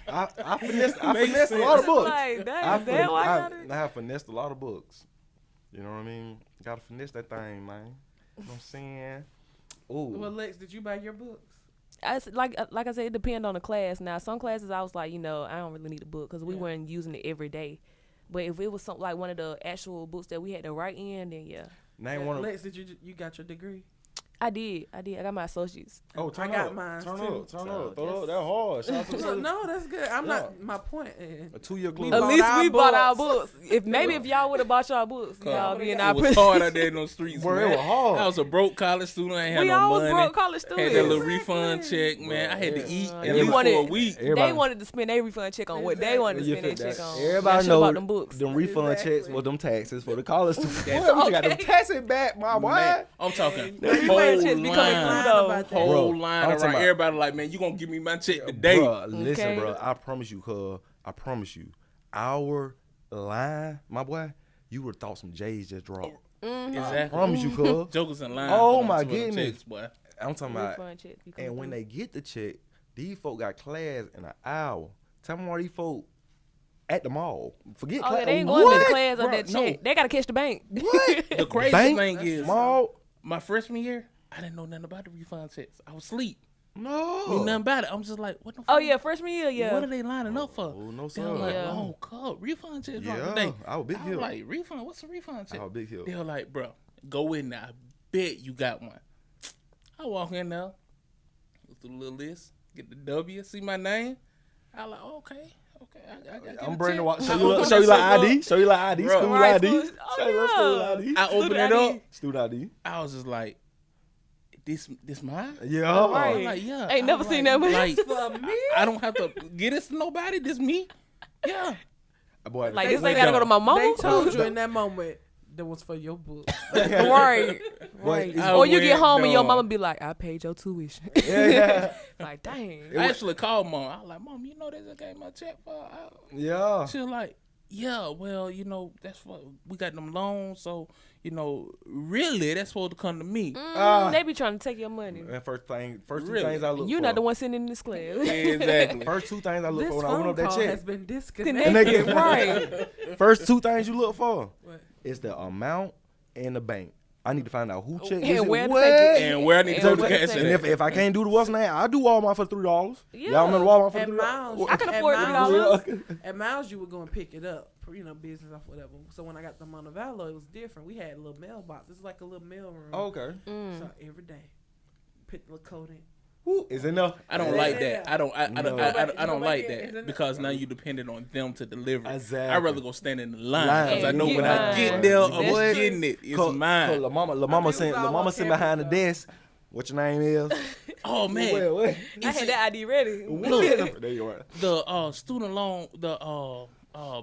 I finessed Makes a lot of sense. books. Like, dang, I, is that why y'all I, didn't? I have finessed a lot of books. You know what I mean? Gotta finesse that thing, man. You know what I'm saying? Ooh. Well, Lex, did you buy your books? Like I said, it depends on the class. Now, some classes I was like, I don't really need a book because we Yeah. weren't using it every day. But if it was something like one of the actual books that we had to write in, then yeah, Name one of Lex, did you got your degree? I did. I got my associates. Oh, turn I got up. mine Turn too. up. Turn So, up. Throw that's- up. That hard. Shout out to the No, that's good. I'm Yeah. not. My point is, A 2-year glue. We At bought least our we bought our books. books. If y'all would have bought y'all books, y'all be in our It was prison. hard out there in those streets, Bro, man. it was hard. I was a broke college student. I ain't had We no always money. broke college Had students. that little Exactly. refund check, man. I had to eat Uh, at you least for wanted- a week. Everybody- They wanted to spend their refund check on what they wanted to You spend their feel check that? on. Everybody Y'all should know bought them books. them refund Exactly. checks were them taxes for the college students. That's- Boy, we got them Okay. taxes back, my boy. Man, I'm talking Man, whole refund checks be coming line, through, though. about that. whole Bro, line I'm around. talking about- Everybody like, man, you gonna give me my check today? Bruh, listen, Okay. bro. I promise you, cuz. I promise you. Our line, my boy, you would have thought some J's just dropped. I Exactly. promise you, cuz. Jokers in line. Oh, for them my 12 goodness. checks, boy. I'm talking about. Refund checks be coming And when through. they get the check, these folk got class in an hour. Tell me why these folk at the mall. Forget Oh, class. yeah, they ain't going to the What? class on Bro, that no. check. They got to catch the bank. What? The crazy Bank? thing is, Mall? my freshman year, I didn't know nothing about the refund checks. I was asleep. No. Knew nothing about it. I'm just like, what the fuck? Oh, yeah, freshman year, yeah. What are they lining up for? Oh, no, They sir. were like, Yeah. oh, God, refund check dropped Yeah, today. I was big I was hill. like, refund? What's a refund check? I was big hill. They were like, bro, go in there. I bet you got one. I walk in there, look through the little list, get the W, see my name. I like, okay. I get I'm a Brandon. check. Show I you like, open show you that like sucker ID. up. Show you like ID. Bro. School Right, ID. school- Show you like school yeah. ID. I open Student it ID. up. Student ID. I was just like, this mine? Yeah. Right. I'm like, yeah. Ain't I never was seen like, that much. Like, For me? I don't have to get this to nobody. This me. Yeah. Boy, Like, They this ain't went got to go to my down. mama? They told you in that moment that was for your book. Right. Right. it's- Or you get went home and your down. mama be like, I paid your tuition. yeah. Like, dang. I actually called mom. I was like, Mom, you know they just gave me a check for. Yeah. She was like, yeah, well, that's what we got them loans, so really that's supposed to come to me. They be trying to take your money. And first two Really? things I look You're for. not the one sitting in this class. Exactly. First two things I look This for when I went phone up that call check. has been disconnected. Connected, right. First two things you look for What? is the amount and the bank. I need to find out who checked And this where to what? take it. And where I need to And go to where to cash take And it. if I can't do the what's name, I'll do Walmart for $3. Yeah. Y'all remember Walmart for At $3? Miles, I can at afford Miles- $3. At Miles, you would go and pick it up, business off whatever. So when I got the Montevallo, it was different. We had a little mailbox. It's like a little mail room. Okay. So every day, put the little code in. Who is enough? I don't like that. I don't No. like Nobody- that because now you dependent on them to deliver. Exactly. I'd rather go stand in the line Line. because I And know get when I mine. get there, I'm That's getting it. It's Cause mine. La Mama was sent all on sitting behind the camera, desk. What your name is? Oh man, What? I had that ID ready. Look. There you are. the student loan, the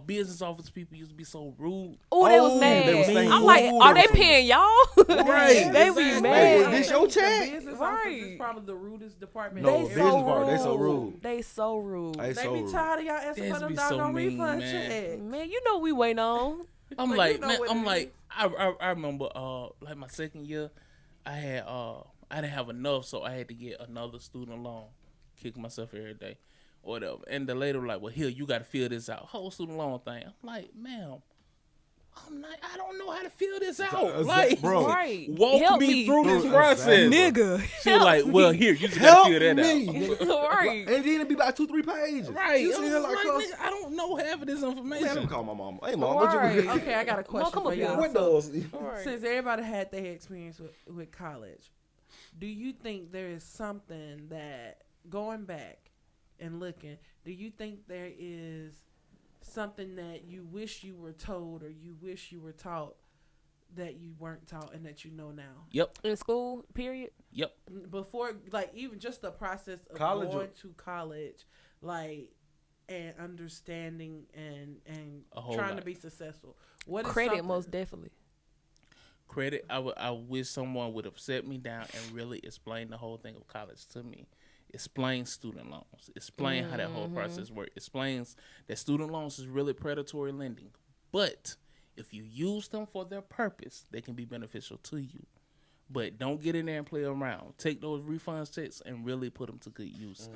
business office people used to be so rude. Oh, they was Oh, mad. they was saying- I'm like, Ooh, are they they was paying y'all? Right. They be Exactly. mad. Hey, this your The check? business Right. office is probably the rudest department. No, They ever. business so part, rude. they so rude. They so rude. They They so be rude. tired of y'all asking That's for them be so doggone mean, refund man. checks. Man, you know we waiting on. I'm Like, like, you know man, what I'm it like, I remember, like my second year, I had, I didn't have enough, so I had to get another student loan, kick myself every day, or whatever. And the lady was like, well, here, you got to fill this out, whole student loan thing. I'm like, ma'am, I don't know how to fill this out. Like, bro. Right. walk Help me me. through this Exactly. process. Nigga. She was like, well, here, you just got Help to fill that me. out. nigga. Right. And then it be about 2-3 pages. Right. You I see was her like, like, cuz, nigga, I don't know half of this man, let me information. call my mama. Hey, mom, what Right. you Okay, I got a question come for up here. y'all. What So, does? Right. since everybody had their experience with college, do you think there is something that, going back and looking, do you think there is something that you wish you were told or you wish you were taught that you weren't taught and that you know now? Yep. In school, period. Yep. Before, like, even just the process of College going to college, like, and understanding and trying to be successful. What is Credit, something- most definitely. Credit. I wish someone would have set me down and really explained the whole thing of college to me. Explain student loans. Explain how that whole process works. Explains that student loans is really predatory lending. But if you use them for their purpose, they can be beneficial to you. But don't get in there and play around. Take those refund checks and really put them to good use.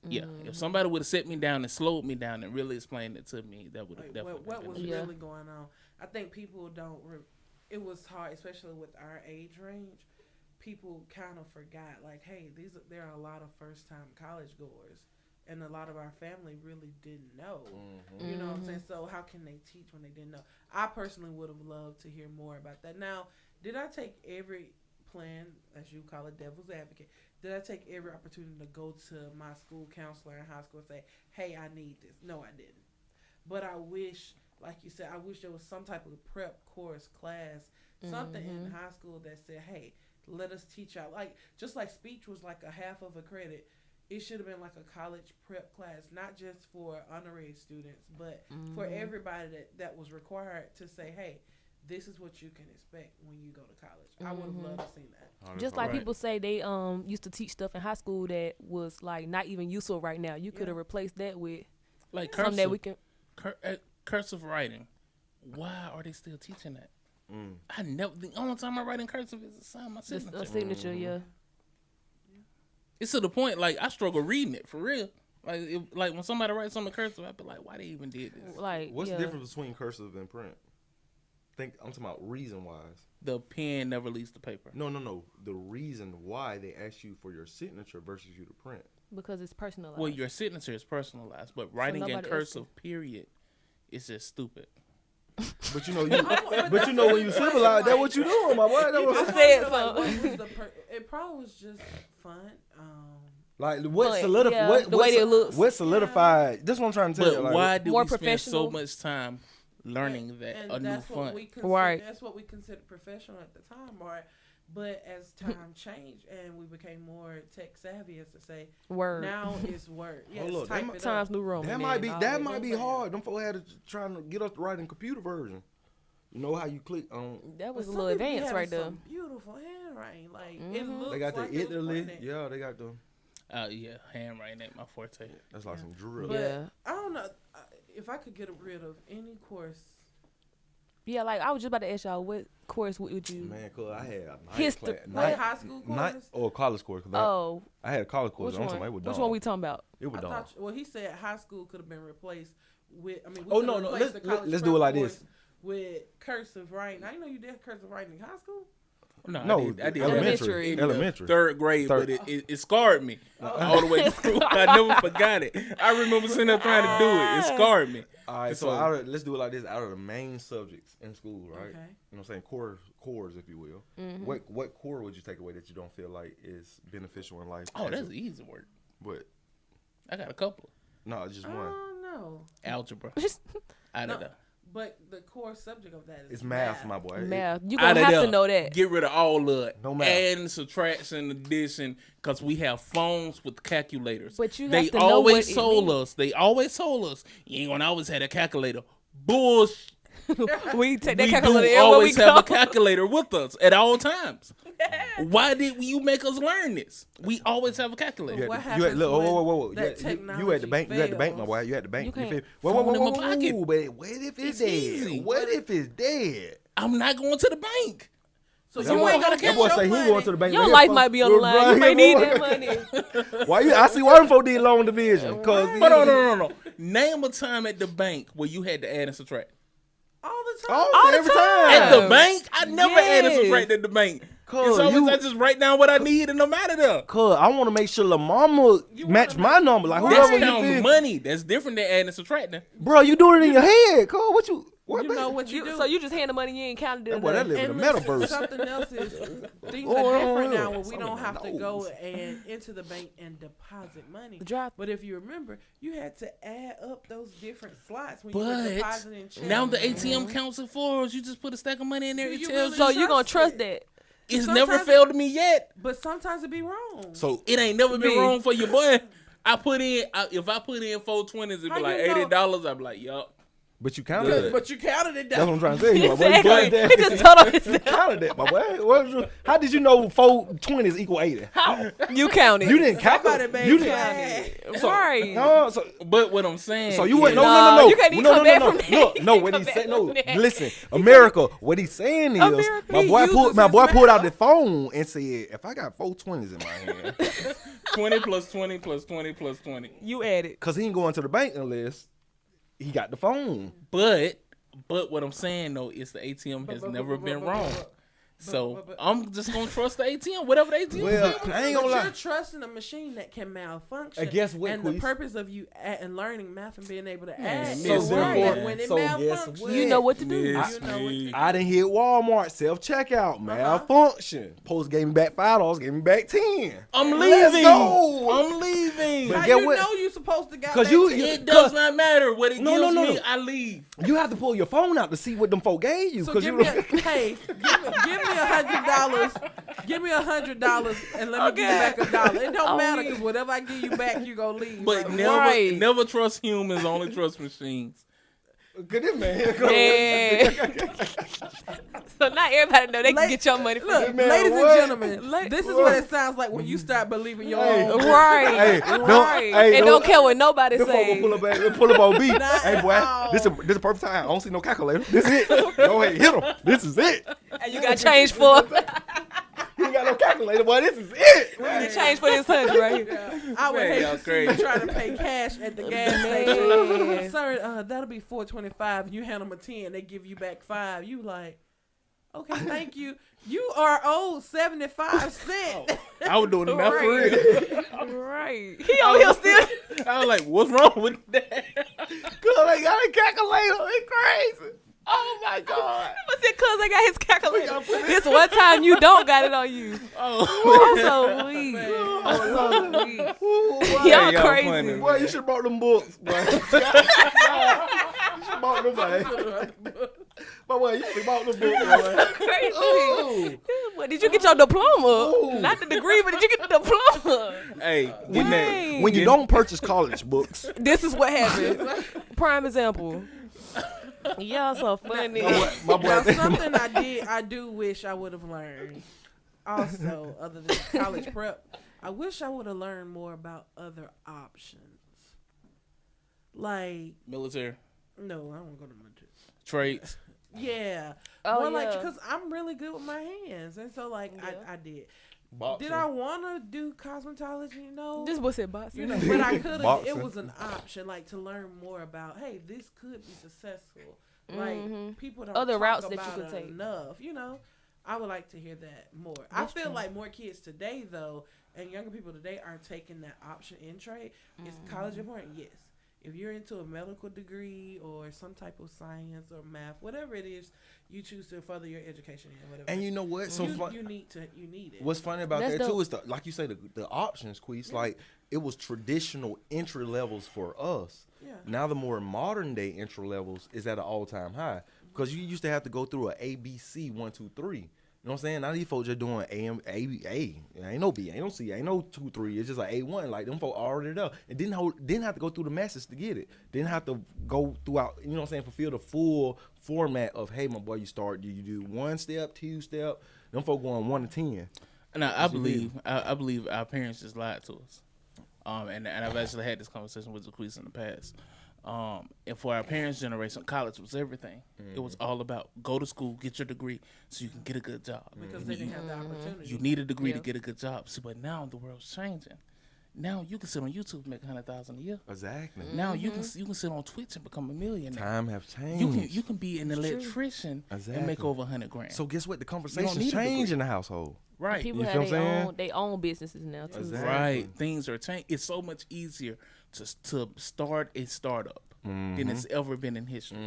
Yeah, if somebody would have set me down and slowed me down and really explained it to me, that would have definitely what been was beneficial. really going on. I think people don't. It was hard, especially with our age range. People kind of forgot, like, hey, there are a lot of first time college goers, and a lot of our family really didn't know. You know what I'm saying? So how can they teach when they didn't know? I personally would have loved to hear more about that. Now, did I take every plan, as you call it, devil's advocate? Did I take every opportunity to go to my school counselor in high school and say, hey, I need this? No, I didn't. But I wish, like you said, I wish there was some type of prep course class, something in high school that said, hey, let us teach y'all. Like, just like speech was like a half of a credit, it should have been like a college prep class, not just for honorary students, but for everybody that was required to say, hey, this is what you can expect when you go to college. I would have loved to see that. Just like people say they used to teach stuff in high school that was like not even useful right now. You could have replaced that with Like something that we cursive, can. cursive writing. Why are they still teaching that? I never. The only time I write in cursive is to sign my Just signature. a signature, yeah. It's to the point like I struggle reading it for real. Like when somebody writes something in cursive, I be like, why they even did this? Like, What's the difference between cursive and print? I'm talking about reason wise. The pen never leaves the paper. No. The reason why they ask you for your signature versus you to print. Because it's personalized. Well, your signature is personalized, but writing in nobody cursive, period, is just stupid. But you know when you civilize, that's what you doing, my boy. That's what I I'm said Like, so. what was it probably was just fun. Like what But, solidified? yeah, the way it looks. What solidified? That's what I'm trying to tell But you. Like, why do more we spend so professional? much time learning that and a new that's what font? we consider, Right. That's what we considered professional at the time, right? But as time changed and we became more tech savvy, as to say, Word. now it's Word. Yes, Hold up, type that it Times up. New Roman. That man, might be all that that. might be hard. Them folks had to trying to get us to write in computer version. You know how you click on? That was But a some little people be advanced having right there. some beautiful handwriting, like it looks They got like the it was Italy. printed. Yeah, they got the. Yeah, handwriting ain't my forte. That's like some drill. But Yeah. I don't know if I could get rid of any course. Yeah, like I was just about to ask y'all, what course would you? Man, cause I had a night History. class, Like night, high school night course. or college course. Cause Oh, I had a college course. which I'm one? talking about it was Which dumb. one we talking about? It was I dumb. thought, well, he said high school could have been replaced with. I mean, we Oh, could no, have no, replaced let's- the college let's do it prep like course this. with cursive writing. I didn't know you did cursive writing in high school. No, I did elementary. in the Elementary. third grade, Third. but it scarred me all the way through. I never forgot it. I remember sitting there trying to do it. It scarred me. All right, so let's do it like this. Out of the main subjects in school, right? Okay. You know what I'm saying? Cores, if you will. What core would you take away that you don't feel like is beneficial in life? Oh, that's easy work. What? I got a couple. No, it's just one. Oh no. Algebra. Out of No. the. But the core subject of that is It's math, my boy. Math. You Out gonna of have there. to know that. Get rid of all of it. No math. Adding, subtraction, addition, because we have phones with calculators. But you they have to know what always it told means. us. They always told us you ain't gonna always have a calculator. Bullshit. We take that We calculator do everywhere we always have go. a calculator with us at all times. Why did you make us learn this? We always have a calculator. What You happens had, look, whoa. when that You at the bank. You at the bank, my technology boy. You at the bank. You can't feel? phone in my pocket. But what if it's dead? easy. What if it's dead? I'm not going to the bank. So That you boy- ain't gonna that get boy your say he money. going to the bank. Your Like, life yeah, might be on the line. right, You may need boy. that money. Why I see why them folk did long division? Cause Hold on, no. Name a time at the bank where you had to add and subtract. all the time. Oh, the every time. time. At the bank? I never added and Yes. subtracted at the bank. It's always I just write down what I need and I'm out of there. Cause I want to make sure La Mama match my number. Like That's whoever you counting feel. money. That's different than adding and subtracting. Bro, you doing it in your head. Cause what you? What You know what you do. So you just hand the money, you ain't counted it. Boy, that live in the metaverse. Something else is things are different now when we don't have to go and into the bank and deposit money. But if you remember, you had to add up those different slots when you were depositing checks. Now the ATM counts it for us. You just put a stack of money in there. It tells really you. So you gonna trust that? It's Sometimes never failed to me yet. But sometimes it be wrong. So It ain't never been wrong for your boy. If I put in 420s, it'd be How like you know? $80. I'd be like, yup. but you counted it. But you counted it That's down. what I'm trying to tell you, my boy. Exactly. You He just told on You himself. counted that, my boy. How did you know 420s equal 80? How? You counted. You didn't Somebody calculate. made You it didn't. bad. So, Right. No, so, But what I'm saying, so you wouldn't. No, No, no, no, no. you can't even no, come no, back no, from that. no, no. You What come he back said, no. from that. Listen, America. What he's saying is, America, my he boy uses pulled his out the math. phone and said, if I got 420s in my hand, 20 plus 20 plus 20 plus 20. You added. cause he ain't going to the bank unless he got the phone. But what I'm saying though is the ATM has never been wrong. So I'm just gonna trust the ATM, whatever the ATM Well, says. I ain't But gonna lie. you're trusting a machine that can malfunction. And guess what, And the Queez? purpose of you and learning math and being able to Man, add so is therefore- that when it so guess malfunctions, what? You know what to do. Miss You know what me. I done hit Walmart self-checkout malfunction. Post gave me back $5, gave me back 10. I'm Let's leaving. go. I'm leaving. But How get you what? know you supposed to got 'Cause that you- tip? It does not matter what it No, gives no, no, me. no. I leave. You have to pull your phone out to see what them folk gave you. So Cause give you me hey, give me $100. Give me $100 and let me give you back $1. It don't matter because whatever I give you back, you gonna leave. But Like, never trust humans. Only trust machines. Good this man here Yeah. So not everybody know they can get your money from Look, you. Man, ladies what? and gentlemen, this is what it sounds like when you start believing your Hey. own. Right. Hey, don't- right. hey, and don't- don't care what nobody This folk say. will pull up on beat. Not Hey at boy, all. this is a perfect time. I don't see no calculator. This is it. Go ahead, hit him. This is it. And you got change for You ain't got no calculator, boy. This is it. you change for this 100 right here. I would Man, hate y'all to see you crazy. trying to pay cash at the gas Man. station. Sir, that'll be $4.25. You hand them a 10, they give you back 5. You like, okay, thank you. You are owed 75 cents. I was doing the math for Right. real. Right. He over here still. I was like, what's wrong with that? Cause they got a calculator. It's crazy. Oh my god. I said, cuz I got his calculator. This one time you don't got it on you. Oh, I'm so weak. I'm so weak. Ooh, boy. Y'all y'all crazy. funny. Boy, you should bought them books, boy. you should bought them, boy. Boy, you should bought them books, boy. Crazy. Ooh. What, did you get your diploma? Ooh. Not the degree, but did you get the diploma? hey, getting that. Dang. When you don't purchase college books, This is what happened. Prime example. Y'all so funny. my boy, Now, something I do wish I would have learned. Also, other than college prep, I wish I would have learned more about other options. Like, Military no, I don't go to military. trades. Yeah. Oh, More like, yeah. because I'm really good with my hands. And so, like, Yeah. I did. boxing. Did I want to do cosmetology? No. This boy said boxing. You know, but I could have. Boxing. It was an option, like to learn more about. Hey, this could be successful. Like people don't Other talk routes that you about could it take. enough. You know, I would like to hear that more. I feel like more kids today, though, and younger people today are taking that option in trade. Is college important? Yes. If you're into a medical degree or some type of science or math, whatever it is, you choose to further your education in whatever. And you know what? So fun. you need it. What's funny about That's that too dope. is like you say the options, Queez. Like it was traditional entry levels for us. Yeah. Now the more modern day entry levels is at an all time high because you used to have to go through a ABC 1, 2, 3. You know what I'm saying? Now these folks just doing A. Ain't no B, ain't no C, ain't no 2, 3. It's just like A1. Like them folks already there, and didn't have to go through the masses to get it. Didn't have to go throughout. You know what I'm saying? Fulfill the full format of hey, my boy, you do 1 step, 2 step. Them folks going 1 to 10. And I believe our parents just lied to us. And I've actually had this conversation with Zaquise in the past. And for our parents' generation, college was everything. It was all about go to school, get your degree, so you can get a good job. Because they didn't have the opportunity. You need a degree to get a good job. See, but now the world's changing. Now you can sit on YouTube and make $100,000 a year. Exactly. Now you can sit on Twitch and become a millionaire. Time have changed. You can be an electrician and make over $100,000. So guess what? The need conversations a change in the household. Right. People You have feel what I'm saying? their own businesses now too. Exactly. Right. Things are changing. It's so much easier to start a startup than it's ever been in history.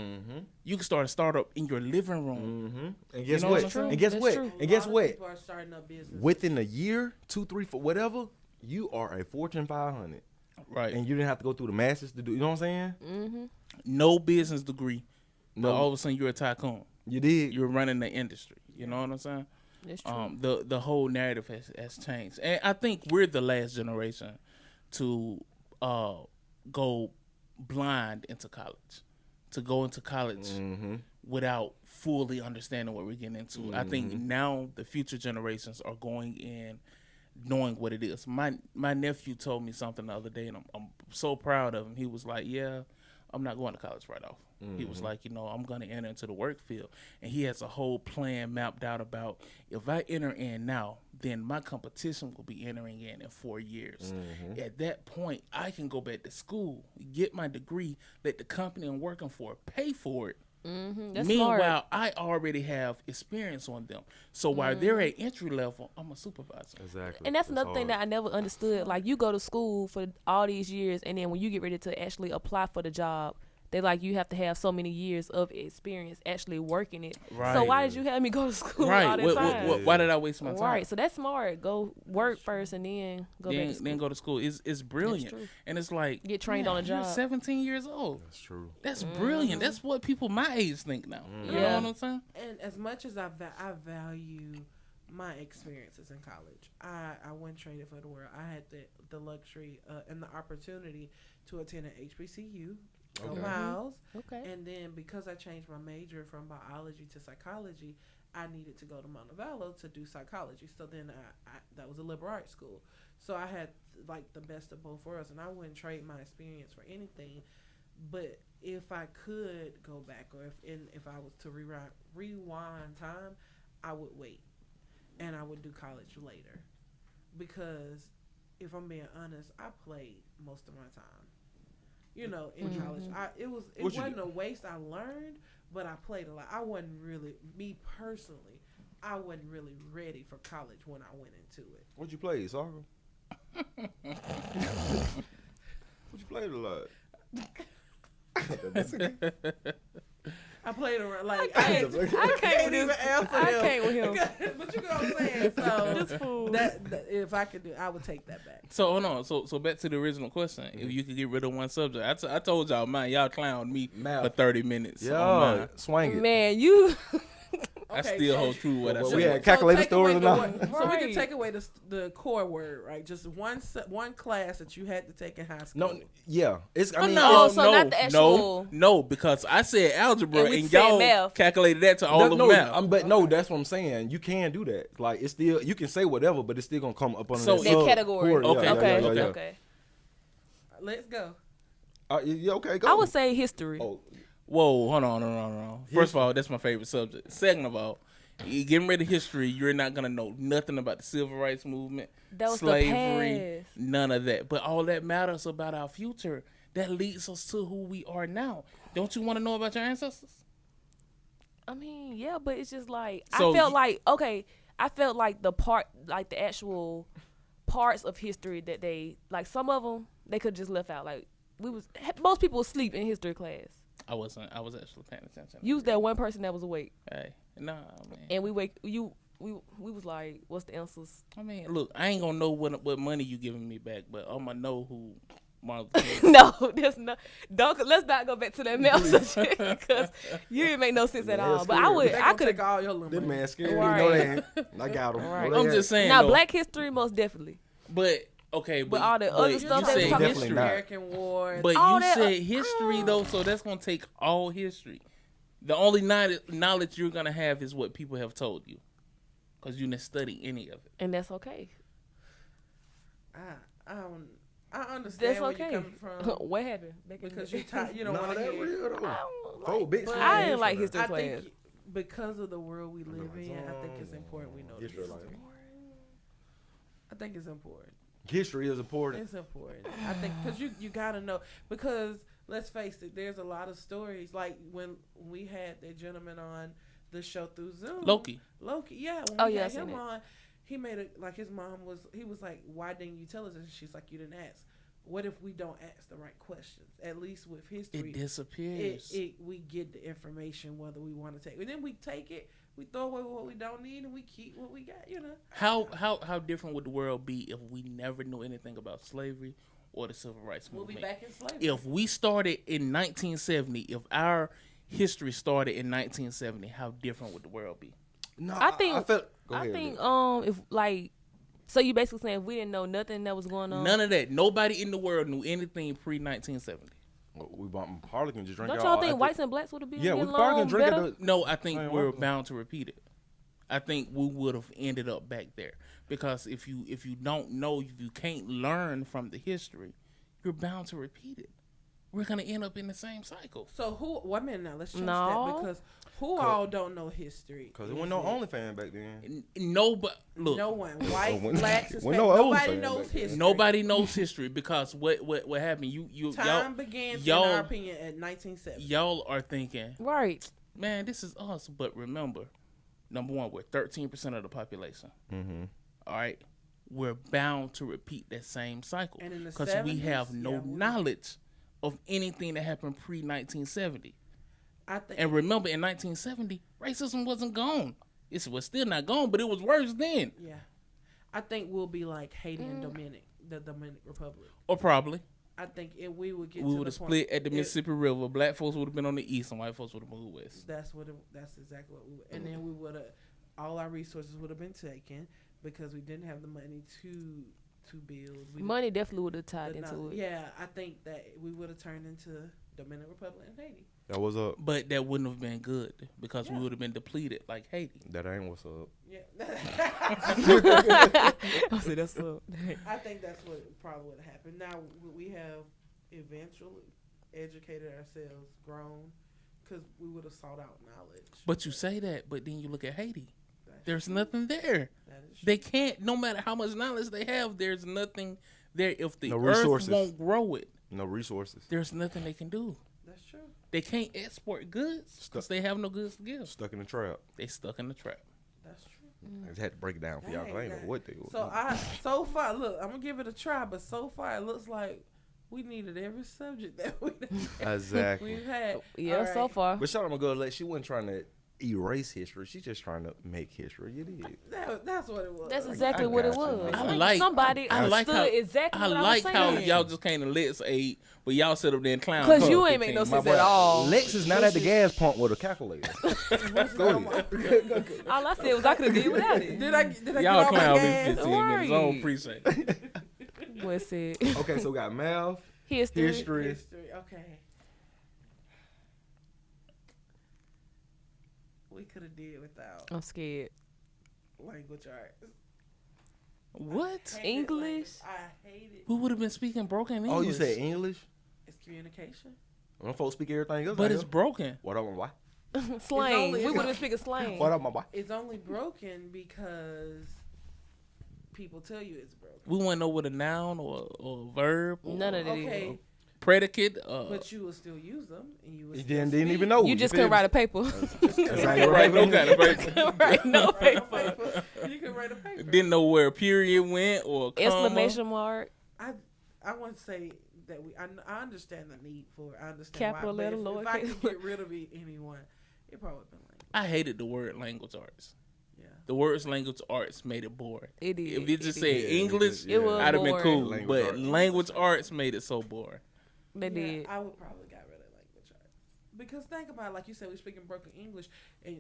You can start a startup in your living room. And guess know what? what's true? And guess That's what? true. And guess A lot of what? people are starting up businesses. Within a year, 2, 3, 4, whatever, you are a Fortune 500. Right. And you didn't have to go through the masses to do. You know what I'm saying? No business degree. No. But all of a sudden you're a tycoon. You did. You're running the industry. You know what I'm saying? That's true. The whole narrative has changed. And I think we're the last generation to go blind into college. To go into college without fully understanding what we're getting into. I think now the future generations are going in knowing what it is. My nephew told me something the other day, and I'm so proud of him. He was like, yeah, I'm not going to college right off. He was like, I'm going to enter into the work field. And he has a whole plan mapped out about if I enter in now, then my competition will be entering in 4 years. At that point, I can go back to school, get my degree, let the company I'm working for pay for it. That's Meanwhile, smart. I already have experience on them. So while they're at entry level, I'm a supervisor. Exactly. And that's another thing that I never understood. Like, you go to school for all these years, and then when you get ready to actually apply for the job, they like you have to have so many years of experience actually working it. Right. So why did you have me go to school all Right. that time? Why did I waste my time? Right. So that's smart. Go work first and then go back to school. Then go to school. It's brilliant. true. And it's like, Get trained on a you're job. 17 years old. That's true. That's brilliant. That's what people my age think now. You know Yeah. what I'm saying? And as much as I value my experiences in college, I went traded for the world. I had the luxury and the opportunity to attend an HBCU, go miles. Okay. And then because I changed my major from biology to psychology, I needed to go to Montevallo to do psychology. So then I that was a liberal arts school. So I had like the best of both worlds, and I wouldn't trade my experience for anything. But if I could go back, or if I was to rewind time, I would wait, and I would do college later, because if I'm being honest, I played most of my time. In college, it wasn't a waste. I learned, but I played a lot. I wasn't really, me personally, I wasn't really ready for college when I went into it. What'd you play, soccer? What you played a lot? I played around like I can't even answer I him. can't with him. But you know what I'm saying. So This fool. that if I could do, I would take that back. So hold on. So back to the original question. If you could get rid of one subject, I told y'all mine. Y'all clowned me Math. for 30 minutes. on Yeah, mine. swing it. Man, you. I still hold true what I Well, said. we had calculator take away stories the and all. one- So we can Right. take away the core word, right? Just one class that you had to take in high school. No, yeah, it's. I Oh, mean, no, so not the actual- no, because I said algebra And we and said y'all math. calculated that to all of math. But no, that's what I'm saying. You can do that. Like, it's still, you can say whatever, but it's still gonna come up under So that That So- category. Okay, Okay. okay. Let's go. Yeah, okay, go. I would say history. Oh, Whoa, hold on. First of all, that's my favorite subject. Second of all, you getting rid of history, you're not gonna know nothing about the civil rights movement, That was the slavery, past. none of that. But all that matters about our future. That leads us to who we are now. Don't you want to know about your ancestors? I mean, yeah, but it's just like So I felt you- like the actual parts of history that they like. Some of them they could just left out. Like most people was asleep in history class. I wasn't. I was actually paying attention. You was that one person that was awake, Hey, nah, man. and we was like, what's the answers? I mean, look, I ain't gonna know what money you giving me back, but I'm gonna know who Martin Luther King. No, there's no. Let's not go back to that math shit because you didn't make no sense at Yeah, all. it's But scary. They I gonna could take have. all your little this money. man scared. Right. You know that. I got him. Right. I'm just saying. Now, though, Black history most definitely. but okay, But all the other you stuff they said was talking- history. Definitely not. American War. But all you that, said history though, so that's gonna take all history. The only knowledge you're gonna have is what people have told you, because you didn't study any of it. And that's okay. I understand That's where okay. you're coming from What happened? Back in because the- you don't Nah, want to that hear. real though. I don't Four like- bits. but I didn't like history I class. think because of the world we live in, I think it's important we know this. History, like- I think it's important. History is important. It's important. I think because you gotta know, because let's face it, there's a lot of stories like when we had that gentleman on the show through Zoom. Loki. Yeah. When Oh, we yeah, I had seen him it. on, he made it like his mom was. He was like, "Why didn't you tell us?" And she's like, "You didn't ask." What if we don't ask the right questions? At least with history, It disappears. we get the information whether we want to take it. And then we take it, we throw away what we don't need, and we keep what we got. How different would the world be if we never knew anything about slavery or the civil rights We'll movement? be back in slavery. If we started in 1970, if our history started in 1970, how different would the world be? No, I think. I felt. Go I ahead, think. Vic. If like, so you basically saying if we didn't know nothing that was going on. None of that. Nobody in the world knew anything pre-1970. We probably can just drink. Don't y'all think whites and blacks would have been Yeah, we getting probably along can drink better? it. No, I think I ain't we're working. bound to repeat it. I think we would have ended up back there because if you don't know, if you can't learn from the history, you're bound to repeat it. We're gonna end up in the same cycle. So who? One minute now. Let's change No. that because who all don't know history? Because there wasn't no OnlyFans back then. No, but look, No one. White, When- blacks, when Hispanic. no Nobody OnlyFans knows back then. history. nobody knows history because what happened? Time began, in our opinion, at 1970. y'all are thinking, Right. man, this is us. But remember, number one, we're 13% of the population. Mm-hmm. All right, we're bound to repeat that same cycle And in the because we 70s, have no yeah, we- knowledge of anything that happened pre-1970. I think. And remember, in 1970, racism wasn't gone. It was still not gone, but it was worse then. Yeah, I think we'll be like Haiti and the Dominican Republic. Or probably I think if we would get we to would the have point, split at the Mississippi River. Black folks would have been on the east, and white folks would have moved west. That's exactly what we would. And then we would have, all our resources would have been taken because we didn't have the money to build. Money definitely would have tied The into knowledge. it. Yeah, I think that we would have turned into Dominican Republic and Haiti. That was up. But that wouldn't have been good because Yeah. we would have been depleted like Haiti. That ain't what's up. Yeah, I said that's up. I think that's what probably would have happened. Now we have eventually educated ourselves, grown, because we would have sought out knowledge. But you say that, but then you look at Haiti. That's There's true. nothing there. That is true. They can't, no matter how much knowledge they have, there's nothing there. If the No earth resources. won't grow it, No resources. there's nothing they can do. That's true. They can't export goods because they have no goods to give. Stuck in the trap. They stuck in the trap. That's true. I just had to break it down for y'all. 'Cause I ain't know Dang, what they were. So far, look, I'm gonna give it a try, but so far it looks like we needed every subject that Exactly. we've had. Yeah, All so right. far. But shout out my girl, like she wasn't trying to erase history. She's just trying to make history. You did. That's what it was. That's I exactly what it got you, was. man. I like- somebody I like understood how- exactly I what like I how was saying. y'all just came to let's aid, but y'all sit up there and clown. Because her you for ain't make no 15 sense My at boy, all. Lex is not at the gas pump with a calculator. Go ahead. All I said was I could have did without it. Did I get Y'all all my clown me gas? 15 minutes. I don't Right. appreciate it. What's it? Okay, so we got math, History. history. History. Okay. We could have did without I'm scared. language arts. What? Hated English? language. I hate it. We would have been speaking broken English. Oh, you say English? It's communication. When folks speak everything else. But out it's here. broken. What up, my boy? Slang. only- We would have been speaking slang. What up, my boy? It's only broken because people tell you it's broken. We wouldn't know what a noun or a verb or None of that. Okay, predicate. but you will still use them, and you will. You still didn't speak. even know. You just couldn't write a paper. right, no kind of break. Right, no You can write a paper. paper. You can write a paper. Didn't know where a period went or a comma. Exclamation mark. I want to say that I understand the need for it. I understand Capital why, letter, but if I lowercase. could get rid of anyone, it probably would been like, I hated the word language arts. yeah. The words language arts made it boring. It did. If it just It said did. English, It was I'd have been boring. cool. Language but arts. language arts made it so boring. They did. I would probably got rid of language arts because think about it, like you said, we're speaking broken English, and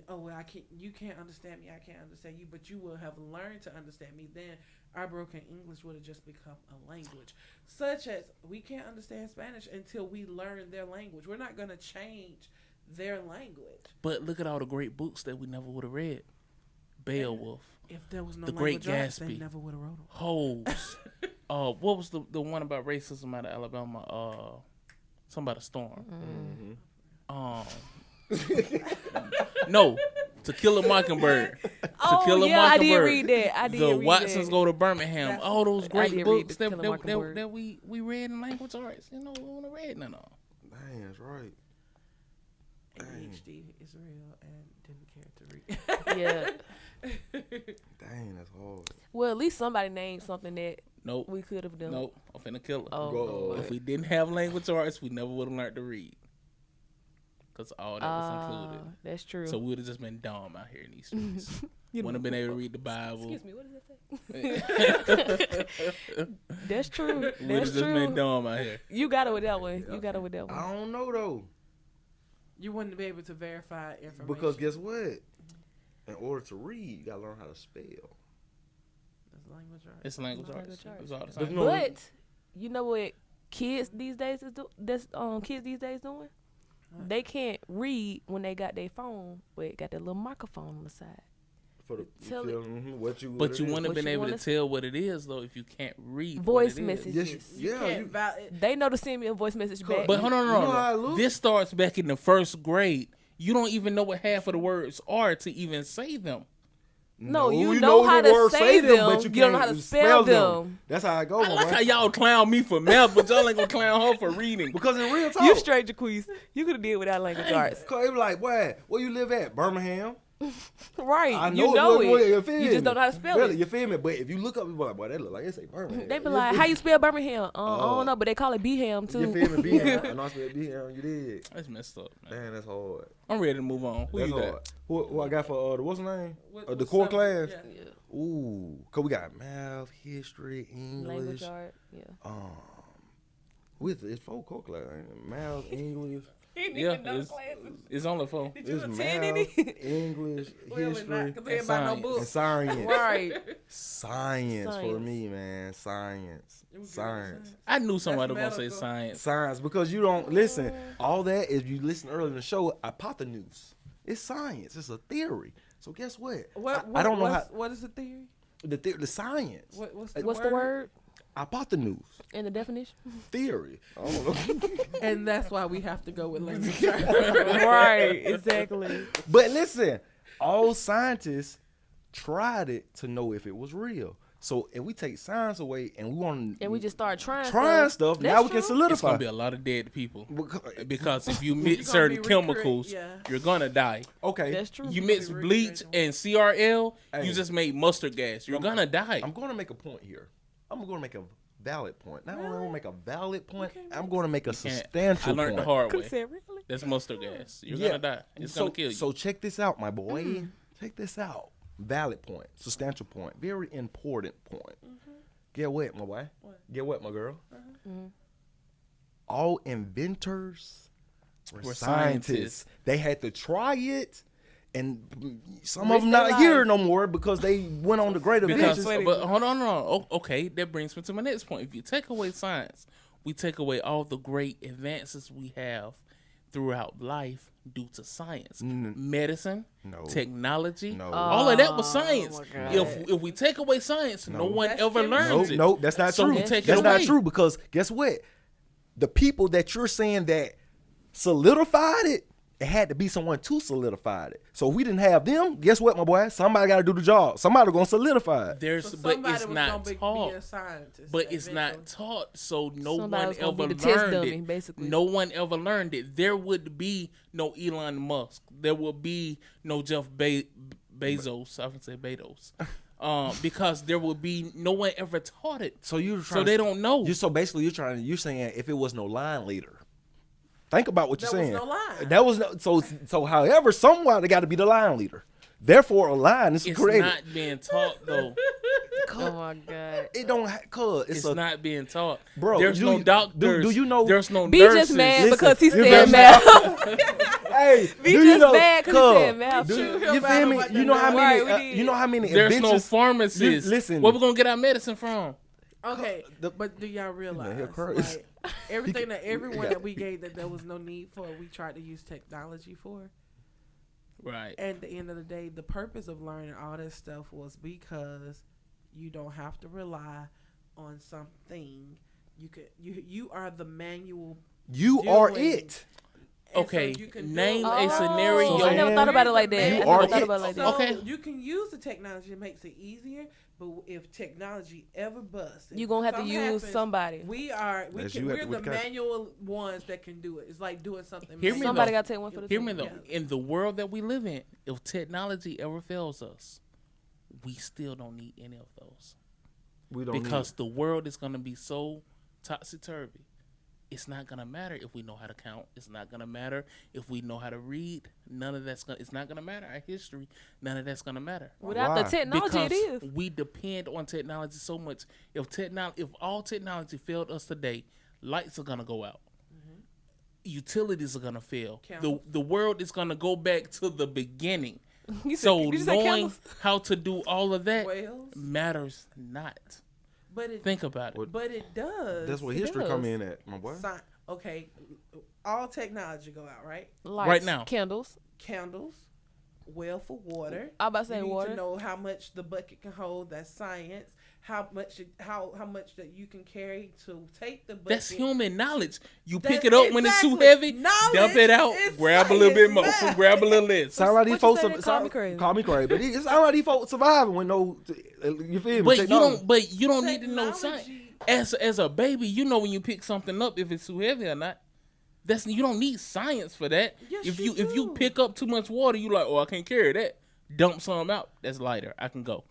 you can't understand me, I can't understand you, but you will have learned to understand me. Then our broken English would have just become a language, such as we can't understand Spanish until we learn their language. We're not gonna change their language. But look at all the great books that we never would have read. Beowulf, If there was no The Great language arts, they Gatsby. never would have wrote them. Hoes. What was the one about racism out of Alabama? Something about a storm. No, To Kill a Mockingbird. Oh, Kill a yeah, I did Mockingbird. read that. I did The read Watsons that. Go to Birmingham. That's- All those I great did read books To Kill a Mockingbird. that we read in language arts. You know, we want to read none of them. Dang, that's right. ADHD is real and didn't care to read. Yeah. Dang, that's hard. Well, at least somebody named something that Nope. we could have done. Nope. I'm finna kill her. Oh, Whoa. Lord. If we didn't have language arts, we never would have learned to read. Because all that was included. That's true. So we would have just been dumb out here in these streets. Wouldn't have been able to read the Bible. Excuse me, what does that say? That's true. Would have That's just been true. dumb out here. You got it with that one. You got it with that one. I don't know though, You wouldn't be able to verify information. because guess what? In order to read, you gotta learn how to spell. That's language arts. It's language arts. Language arts. It's all the There's same. no- But you know what kids these days is kids these days doing? What? They can't read when they got their phone, but got that little microphone on the side. For the Tell it. what you. But what you it is. wouldn't have What been you able to wanna tell what it is, though, if you can't read Voice what it is. messages. Yes, yeah. Can't They know to send me a voice message back. But hold on, You no, know how I no. look? This starts back in the first grade. You don't even know what half of the words are to even say them. No, you know how the to words say them, but you don't know how to can't spell them. That's how I go. I my like boy. how y'all clown me for math, but y'all ain't gonna clown her for reading. Because in real talk, You straight Jaquez. You could have did without language arts. Cause it be like, boy, where you live at? Birmingham. Right. I You know boy, it. you feel You just me? don't know how to spell Really, it. you feel me? But if you look up, boy, that look like it say Birmingham. They be like, how you spell Birmingham? I don't know, but they call it Beham too. You feel me? B-ham. I know I spell B-ham. You did. That's messed up, man. Damn, that's hard. I'm ready to move on. Who That's you hard. got? Who I got for what's the name? What- The what's core up? class. Yeah. Ooh, cause we got math, history, Language English. art, yeah. With it's 4 core class. ain't it? Math, English. Yeah, it's only 4. It's attend math, any? English, Clearly history, not, because everybody know science. and books. science. Right. Science for Science. me, man. Science. It was good Science. I knew somebody was That's gonna say medical. science. Science. Because you don't listen. All that, if you listen earlier in the show, hypotenuse. It's science. It's a theory. So guess what? I don't know how What is the theory? the science. What's the word Hypotenuse. in the definition? Theory. I don't know. And that's why we have to go with language arts. Right, exactly. But listen, all scientists tried it to know if it was real. So if we take science away and we want And we just start trying stuff, That's now we can true. It's solidify. gonna be a lot of dead people because if you You're mix gonna certain be chemicals, yeah. you're gonna die. Okay. That's true. You mix be bleach recreating. and CRL, Hey. you just made mustard gas. You're gonna die. I'm going to make a point here. I'm going to make a valid point. Not only Really? going to make a valid point, Okay, I'm going to make a Can't- substantial I learned point. the hard way. Said, really? That's mustard gas. You're Yeah. gonna die. It's so, gonna kill you. So check this out, my boy. Check this out. Valid point. Substantial point. Very important point. Get what, my boy? What? Get what, my girl? All inventors were scientists. scientists. They had to try it, and some Risk of them their not here life. no more because they went on to great Because, inventions. but hold on. Okay, that brings me to my next point. If you take away science, we take away all the great advances we have throughout life due to science, medicine, No. technology. No. All of that was science. my God. If we take away science, no one That's ever chemistry. learns it. Nope, that's not So true. we take it That's not away. true because guess what? The people that you're saying that solidified it, it had to be someone to solidify it. So if we didn't have them, guess what, my boy? Somebody got to do the job. Somebody gonna solidify it. There's, So but somebody it's was not gonna be taught. a scientist. But it's not eventually. taught, so no Somebody one was gonna be ever the test learned dummy, it. basically. No one ever learned it. There would be no Elon Musk. There would be no Jeff Bezos. I would say Bezos. Because there would be no one ever taught it. So you're So they don't know. So basically, you're saying if it was no line leader. Think about what you're There was saying. no line. That was no, so. However, someone got to be the line leader. Therefore, a line is It's created. not being taught though. Oh my God. It don't. Cause It's a not being taught. Bro, There's do no you- doctors. do you know- There's no B nurses. just mad Listen, because he you said better- math. Hey, Be do you just know? mad 'cause he said Cuz, math. do Sure, you feel feel bad me? about You that know how now. many? Right, we did. You know how many There's no inventions? pharmacists. Listen. Where we gonna get our medicine from? Okay, The- but do y'all realize he'll curse. like, everything that everyone Yeah. that we gave that there was no need for, we tried to use technology for. Right. At the end of the day, the purpose of learning all this stuff was because you don't have to rely on something. You are the manual. You are doing- it. And Okay, so you can name do a scenario. I never thought about it like that. I You never are thought it. about it like that. So Okay. you can use the technology, it makes it easier. But if technology ever busts, You gonna have to something use happens, somebody. That's you we're with the the cash. manual ones that can do it. It's like doing something. Hear me, manual. Somebody though. got to take one for the Hear team. me though. Yeah. In the world that we live in, if technology ever fails us, we still don't need any of those. We don't Because the world is going to be so topsy-turvy. It's not going to matter if we know how to count. It's not going to matter if we know how to read. None of that's going to, it's not going to matter. Our history, none of that's going to matter. Without Why? the technology, it Because is. we depend on technology so much. If all technology failed us today, lights are going to go out. Utilities are going to fail. Candles. The world is going to go back to the beginning. You said- So did you say knowing candles? how to do all of that Whales, matters not. but it Think about it. but it does. That's what It history does. come in at, my boy. Okay, all technology go out, right? Lights, Right now. candles. Candles, well for water. I about to say You need water. to know how much the bucket can hold. That's science. How much that you can carry to take the bucket. That's human knowledge. You That's pick it up when it's too exactly. heavy, Knowledge dump it out, is grab a little bit more, science, grab a little less. Sound like these What you folks. say that call me crazy? Call me crazy, but it sound like these folks surviving with no. You feel me? But you Technology. don't. But you don't need to know science. Technology- As a baby, you know when you pick something up if it's too heavy or not. That's you don't need science for that. Yes, if you if you do. pick up too much water, you like, oh, I can't carry that. Dump some out. That's lighter. I can go.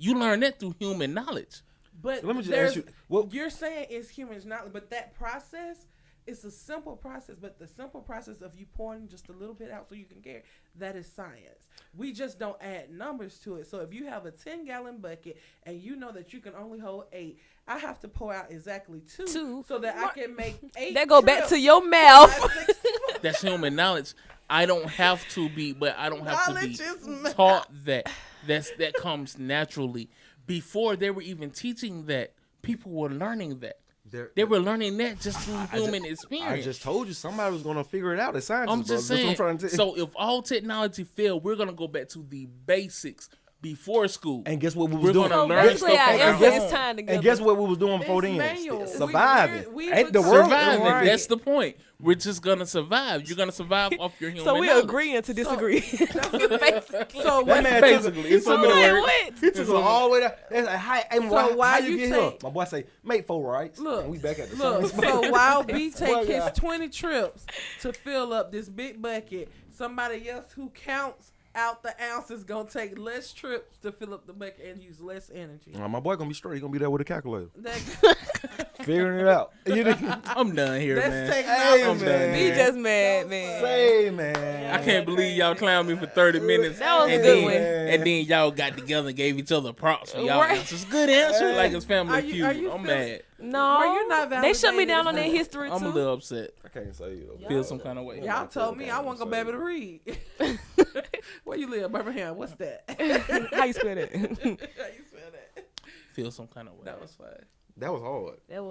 You learn that through human knowledge. But Let me just there's- ask you. What? you're saying it's human knowledge, but that process, it's a simple process. But the simple process of you pouring just a little bit out so you can carry, that is science. We just don't add numbers to it. So if you have a 10-gallon bucket and you know that you can only hold 8, I have to pour out exactly 2 so that I can make 8. That go back to your mouth. That's human knowledge. I don't have to be, but I don't have Knowledge to is be math. taught that. That comes naturally. Before they were even teaching that, people were learning that. They were learning that just through human experience. I just told you somebody was gonna figure it out. It's science. I'm just saying. That's what I'm trying to So if all technology failed, we're gonna go back to the basics before school. and guess what we We're was doing? gonna So learn basically, stuff our on our answer own. is time together. And guess what we was doing before It's then? manual. Surviving. We Ain't the would world Surviving. right. That's the point. We're just gonna survive. You're gonna survive off your human So we knowledge. agreeing to disagree. So That what? man Basically, it's so many Wait, words. what? He took it all the way down. That's like, how, why how you you get take- here? My boy say, make 4 rights. Look, and we back at the Look, same spot. so while B take Well, his yeah. 20 trips to fill up this big bucket, somebody else who counts out the ounces gonna take less trips to fill up the bucket and use less energy. My boy gonna be straight. He gonna be there with a calculator, That, figuring it out. You know? I'm done here, that's man. technology. I'm done He here. just mad, man. Say, man. I can't believe y'all clowned me for 30 minutes. That was a and good then, one. And then y'all got together and gave each other props for y'all Right. answers. Good answer, like it's Family Are you Feud. I'm feeling- mad. No, Were you not they shut me validated down on as their that? history I'm too. a little upset. I can't say it. Feel some kind of way. Y'all told me I wasn't gonna be able to read. Where you live, Birmingham? What's that? How you spell that? How you spell that? Feel some kind of way. That was fun. That was hard. that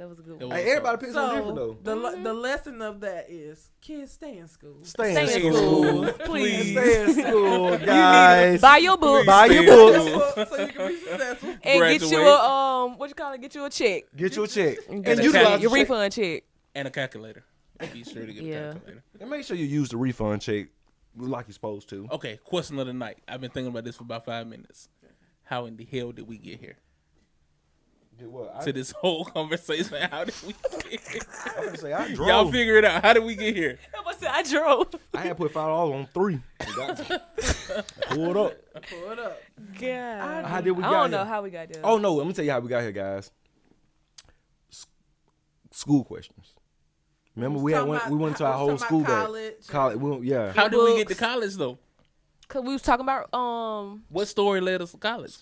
was a good It one. was- Hey, everybody picks something different So though. the lesson of that is kids stay in school. Stay Stay in in school. school, please. Stay in school, guys. Buy your book Buy Stay your in books. school. So you can be successful. and get you Graduate. a what you call it? Get you a check. Get your check. And And utilize your the check. refund check. And a calculator. Be sure to get Yeah. a calculator. And make sure you use the refund check like you're supposed to. Okay, question of the night. I've been thinking about this for about 5 minutes. How in the hell did we get here? Get what? To this whole conversation, how did we get here? I'm gonna say I drove. Y'all figure it out. How did we get here? I drove. I had put $5 on 3. Pulled up. Pull it up. God. How did we I get don't here? know how we got there. Oh no, let me tell you how we got here, guys. School questions. Remember we went to our whole school back. College. Yeah. How did we get to Books. college though? Cause we was talking about What story led us to college?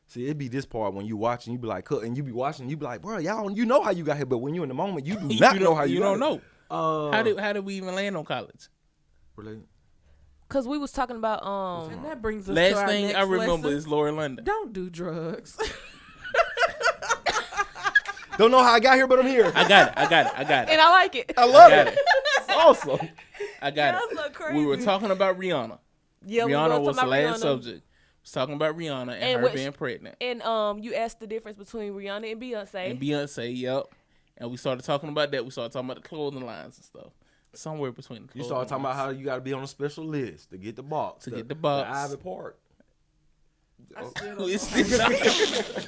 See, it'd be this part when you watching, you be like, and you be watching, you be like, bro, y'all, you know how you got here, but when you in the moment, you do not know how you don't got know. here. How did we even land on college? Really? cause we was talking about And that brings us to Last our thing next I remember lesson. is Laura London. Don't do drugs. Don't know how I got here, but I'm here. I got it. and I like it. I love got it. it. It's awesome. I got That's it. so crazy. We were talking about Rihanna. Yeah, we Rihanna were was the talking about last Rihanna. subject. Was talking about Rihanna and, And her which- being pregnant. And you asked the difference between Rihanna and Beyonce. And Beyonce, yep. And we started talking about that. We started talking about the clothing lines and stuff. somewhere between. You start talking about how you got to be on a special list to get the box. To get the box. The Ivy Park. I still Who is don't know. this?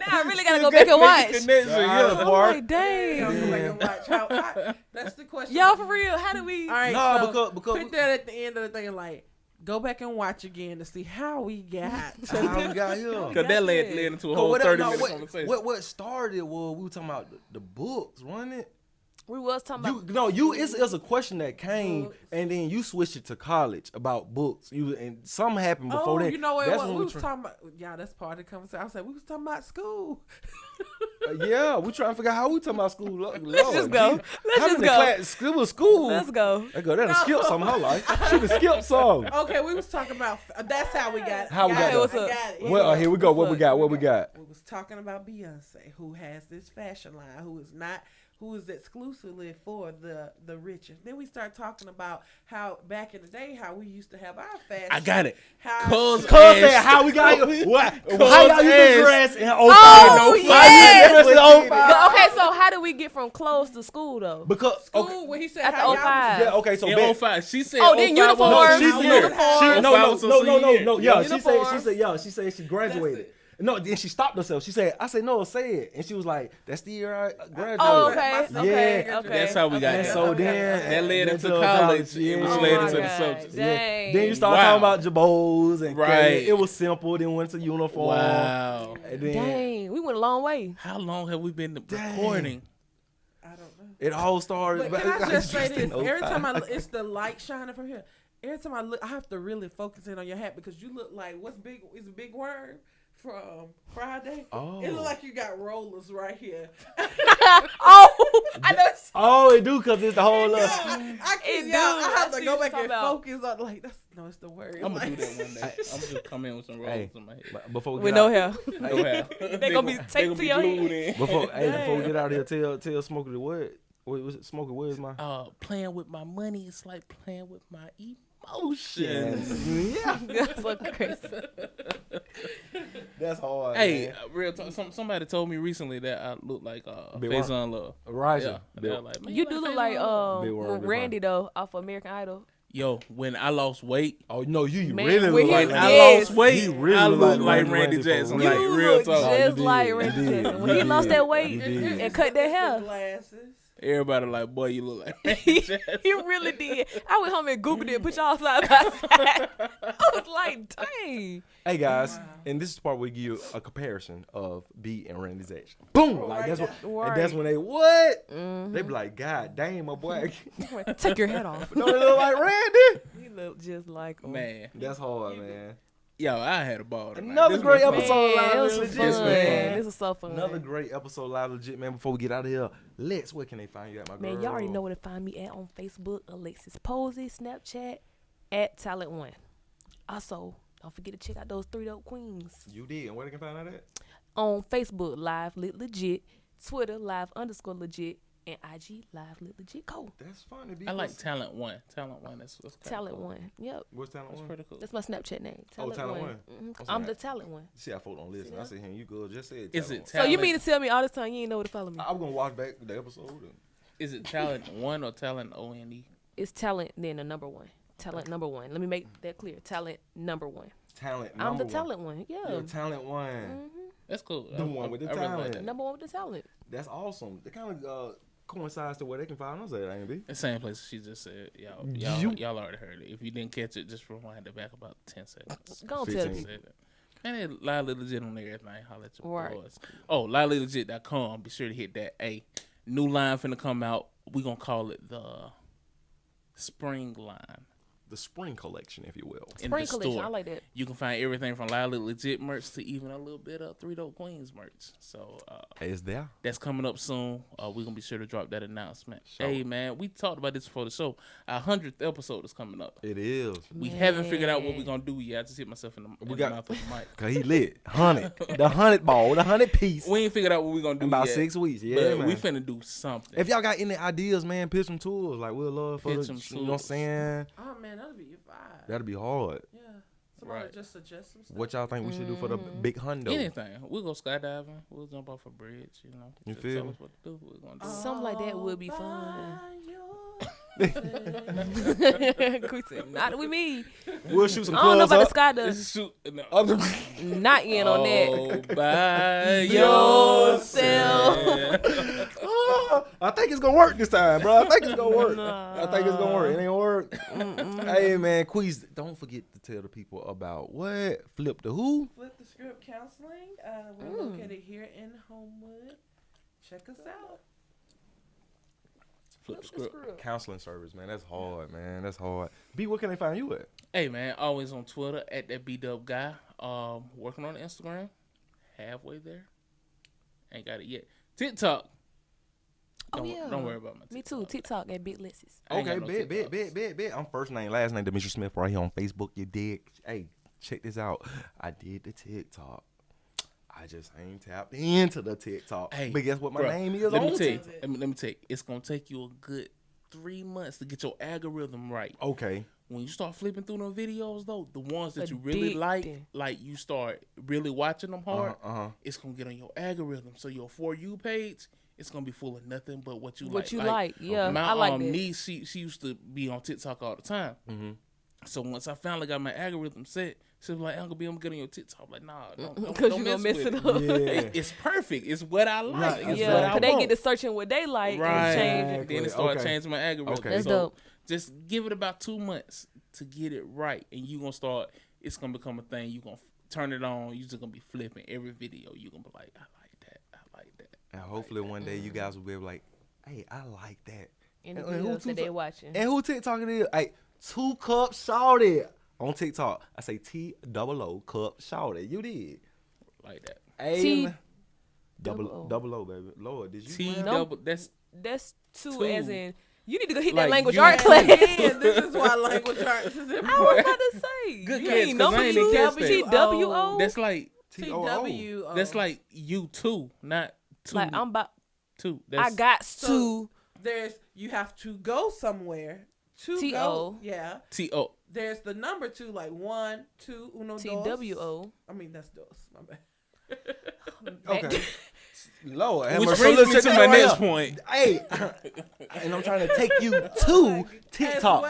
Now I really gotta go back and watch. Yeah, I'm like, dang. Yeah, go back and watch how that's the question. Y'all, for real, how do we? All right, No, so because put that at the end of the thing, like go back and watch again to see how we got. how we got here. Because that led into a whole 30-minute conversation. What started was we were talking about the books, wasn't it? We was talking about. It's a question that came, Books. and then you switched it to college about books. And something happened before that. You know what? That's What when we was talking about? Yeah, that's part of the conversation. I was like, we was talking about school. Yeah, we trying to figure out how we talking about school. Lord, Let's just go. Let's just go. School. Let's go. That girl, that skip some of her life. She done skipped some. Okay, we was talking about. That's how we got. How we got it. What's I up? got it. Well, here we go. What we got? What we got? We was talking about Beyonce, who has this fashion line, who is exclusively for the rich. And then we start talking about how back in the day, how we used to have our fashion. I got it. How Cuz Said how we got here. What? How y'all used to dress in 05? Oh, yes. But Okay, so how do we get from clothes to school though? because school okay, when he said At the how y'all 05. yeah, okay, so In back, 05. She said Oh, then 05 uniforms. was she's her here. year. Uniforms. No. Yeah, Uniforms. she said she graduated. That's it. No, then she stopped herself. She said, I said, no, say it. And she was like, that's the year I graduated. Oh, okay, Yeah. okay. That's how we got And there. so then That led then into to college. yeah. It was Oh led my into the God. subject. Dang. Then you start Wow. talking about jabos and Right. it was simple. Then went to uniform. Wow. And then Dang, we went a long way. How long have we been Dang. recording? I don't know. it all started. But can I just say in this? Every 05. time I look, it's the light shining from here. Every time I look, I have to really focus in on your hat because you look like what's big is a big worm from Friday. Oh. It look like you got rollers right here. Oh, I know. Oh, it do because it's the whole Yeah, I I do. have I to see go what back you're and talking focus on like that's no, it's the word. I'm gonna Like- do that one day. I'm just come in with some rolls Hey. in my head. before we With get no out, hair. No hair. They gonna be taped to your glued head. in. before we get out of here, tell Smokey the what? What was it? Smokey, where's my Playing with my money is like playing with my emotions. yeah. That's so crazy. That's hard. Hey, man. real talk. Somebody told me recently that I look like Big Faison Love. Right. Yeah, they're like, man, You do look Faison like Love. Big word, big Randy though off of American Idol. Yo, when I lost weight, Oh no, you Man, really when look like he- when I Yes. lost weight, He really I look look like like Randy Randy Jackson. for Like real. real look talk. No, you just did. like You Randy did. Jackson. When You he lost did. that weight You did. and cut that The hair. glasses. Everybody like, boy, you look like Randy Jackson. He really did. I went home and Googled it, put y'all side by side. I was like, dang. Hey guys, Wow. and this is the part where we give you a comparison of B and Randy's action. Boom! Like that's what, Right. and that's when they what? Mhm. They be like, God damn, my boy. Take your hat off. Don't it look like Randy? He look just like him. Man, That's hard, man. yo, I had a ball. tonight. Another This great was fun. episode. Man, it was Legit, fun. man. This was so fun. Another great episode, Live Legit, man. Before we get out of here, Lex, where can they find you at, my girl? Man, y'all already know where to find me at on Facebook, Alexis Posey, Snapchat, at Talent One. Also, don't forget to check out those 3 Dope Queens. You did, and where they can find out at? On Facebook, Live Lit Legit, Twitter, Live_Legit, and IG, Live Lit Legit Code. That's funny. B. I like Talent One. Talent One. That's what's kinda Talent cool. One. Yep. What's Talent That's One? pretty cool. That's my Snapchat name. Talent Talent One. Mhm. What's I'm that? the Talent One. See how folks don't listen. I said, you good. Just say it. Is Talent it One. So you Talent- mean to tell me all this time you ain't know where to follow me? I'm gonna watch back the episode. And Is it Talent One or Talent ONE? It's Talent, then the number one. Talent number one. Let me make that clear. Talent number one. Talent. I'm number the one. talent one. Yeah. You're Talent One. Mm-hmm. That's cool. The one with the really like talent. that. Number one with the talent. That's awesome. It kind of coincides to where they can find us at, ain't it? The same place she just said. Y'all, You- y'all already heard it. If you didn't catch it, just rewind it back about 10 seconds. Go on, tell 15. me. And it lively legit on there everything. Holla at your Right. boys. Oh, livelylegit.com. Be sure to hit that. A new line finna come out. We gonna call it the spring line. The spring collection, if you will. In Spring the collection. store. I like that. You can find everything from Lively Legit merch to even a little bit of 3 Dope Queens merch. So It's there. that's coming up soon. We're gonna be sure to drop that announcement. Sure. Hey man, we talked about this before the show. Our 100th episode is coming up. It is. We haven't figured out what Man. we're gonna do yet. I just hit myself in the got- mouth with the mic. Cause he lit. 100. The 100 ball. The 100 piece. We ain't figured out what we're gonna do In about yet, 6 weeks. Yeah, but man. we finna do something. If y'all got any ideas, man, pitch some tools. Like, we'll love for Pitch the, some you know what I'm tools. saying? Oh man, that'll be your vibe. That'd be hard. Yeah. Somebody Right. just suggest some stuff. What y'all think we should do for the big hundo? Anything. We'll go skydiving. We'll jump off a bridge. You know. You Just feel tell me? us what to do. We're gonna do. Something like that would be All fun. by your Queen said, not with me. We'll shoot some I don't know clubs about the up. skydive. Shoot, no. Not in on that. Oh, by Yourself. yourself. Oh, I think it's gonna work this time, bro. I think it's gonna work. Nah. I think it's gonna work. It ain't gonna work. Hey man, Queez, don't forget to tell the people about what? Flip the who? Flip the Script Counseling. We're located here in Homewood. Check us out. Flip the script. Counseling service, man. That's hard, man. That's hard. B, where can they find you at? Hey man, always on Twitter at that B-Dub guy. Working on Instagram. Halfway there. Ain't got it yet. TikTok. Don't worry about my TikTok. Me too. TikTok at Big Lexus. I ain't Okay, got no bet. I'm first name, last name, Demetri Smith, right here on Facebook. You dig? Hey, check this out. I did the TikTok. I just ain't tapped into the TikTok. Hey, but guess what my bro, name is let on me tell you. TikTok? Let me tell you. It's gonna take you a good 3 months to get your algorithm right. Okay. When you start flipping through them videos, though, the ones that you really like you start really watching them hard, it's gonna get on your algorithm. So your For You page, it's gonna be full of nothing but what you like. What you like, yeah. My I like that. niece, she used to be on TikTok all the time. Mm-hmm. So once I finally got my algorithm set, she was like, "Uncle B, I'm getting on TikTok." I'm like, nah, don't Because you gonna mess with it up. Yeah. It's perfect. It's what I like. It's Yeah, what I because they want. get to searching what they like Right. and change it. Then it started Okay. changing my algorithm. Okay. That's So dope. just give it about 2 months to get it right, and you gonna start. It's gonna become a thing. You gonna turn it on. You just gonna be flipping every video. You gonna be like, I like that. I like that. And hopefully one day you guys will be like, hey, I like that. In the And who videos that they TikTok- watching. And who TikTok it is? Hey, 2 Cup Shawty on TikTok. I say TOO Cup Shawty. You did. Like that. Hey, T- man. Double O, baby. Lord, did you? T man? double. That's That's two, Two. as in, you need to go hit Like that language you- art class. Again, this is why language arts is I was important. about to say. Good you catch, ain't 'cause number I ain't even catch that. TWO. that's like TW. that's like U2, not two. Like, I'm about, two. I That's, got So- to. There's you have to go somewhere to T-O. go. Yeah. T-O. There's the number 2, like 1, 2, uno, dos. TWO. I mean that's dos. My bad. Okay. Lord, have Which mercy. brings Look, me check to this my right next here. point. Hey, and I'm trying to take you to TikTok.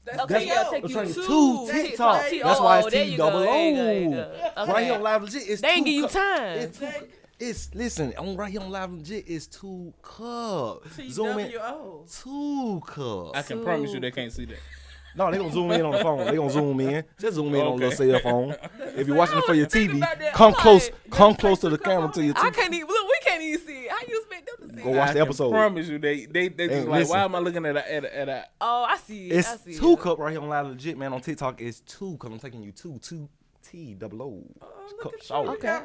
That's Okay, That's yeah, what- take I'm you trying to TikTok. TikTok. That's why it's There you go. T-double-O. There you go, there you go. Okay. Right here on Live Legit, it's They ain't 2 give you cup- time. It's 2 cup. It's listen on right here on Live Legit. It's 2 Cup. Zoom in. TWO. 2 Cups. I can promise you they can't see that. No, they gonna zoom in on the phone. They gonna zoom in. Just zoom in on the Okay. little cell phone. If you're watching it for your TV, about that. come I'm close. like, Come close to the camera to your I TV. can't even, look, we can't even see it. How you expect them to see Go it? watch I the can episode. promise you they just And like, listen. why am I looking at a Oh, I see it. I It's see 2 it. Cup right here on Live Legit, man. On TikTok, it's 2 because I'm taking you to T-double-O. Cup Shawty. Okay.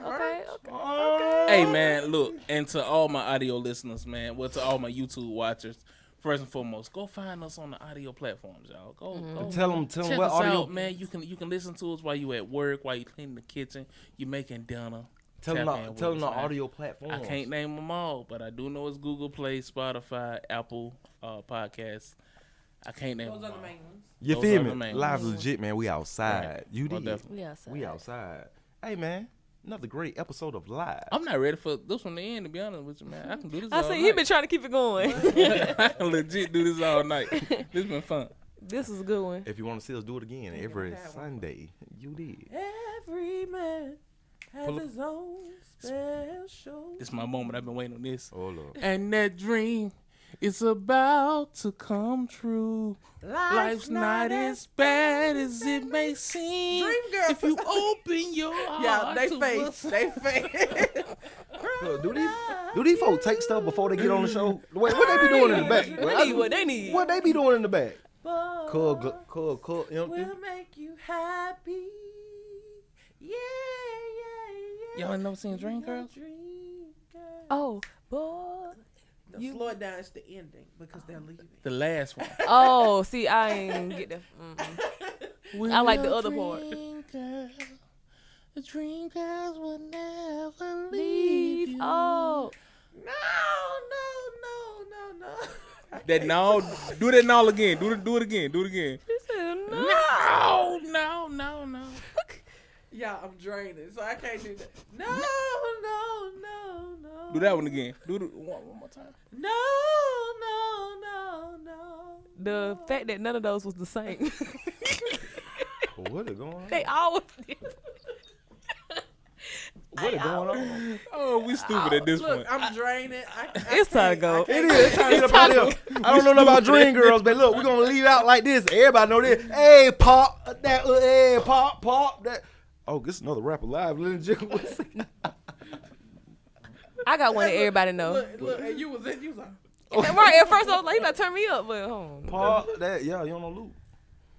Hey man, look, and to all my audio listeners, man, well to all my YouTube watchers, first and foremost, go find us on the audio platforms, y'all. Go Tell them check what us audio. out, man. You can listen to us while you at work, while you cleaning the kitchen, you making dinner. Tell Tap them in the, with tell them us, the man. audio platforms. I can't name them all, but I do know it's Google Play, Spotify, Apple Podcasts. I can't name Those them are the all. main ones. You Those feel are me? the main Live ones. Legit, man. We outside. Right. You Well, did. definitely. We outside. We outside. Hey man, another great episode of Live. I'm not ready for this one to end, to be honest with you, man. I can do this I all see night. he been trying to keep it going. I can legit do this all night. This been fun. This is a good one. If you want to see us do it again Yeah, every have one. Sunday, you did. Every man has Pull up. his own special. This is my moment. I've been waiting on this. Oh Lord. And that dream is about to come true. Life's not as bad as it may seem. Dream girl. If you open your heart. Yeah, they to face. us. They face. Look, do these folks take stuff before they get on the show? Wait, what they be doing in the back? They need what they need. What they be doing in the back? But Cool, empty. will make you happy. Yeah. Y'all ain't never seen Dream Girls? Dream Girl. Oh, boy. No, slow it down. It's the ending because they're leaving. The last one. Oh, see, I ain't get that. I like the other part. The dream girls will never leave you. Oh, No. That no, do that now again. Do it again. Do it again. he said no. No. Yeah, I'm draining, so I can't do that. No. Do that one again. Do it one more time. No. The fact that none of those was the same. What is going on? They always did. What is going on? Oh, we stupid at this Look, point. I'm draining. It's time to go. It is. It's time to get up out of here. I don't know nothing about Dream Girls, but look, we're gonna leave out like this. Everybody know this. Hey, pop that. Hey, pop that. Oh, this is another rapper live. Lil Jim. I got one that everybody know. Look, and you was like, Right at first I was like, you about to turn me up, but hold on. Pop that. Yeah, you don't know Luke.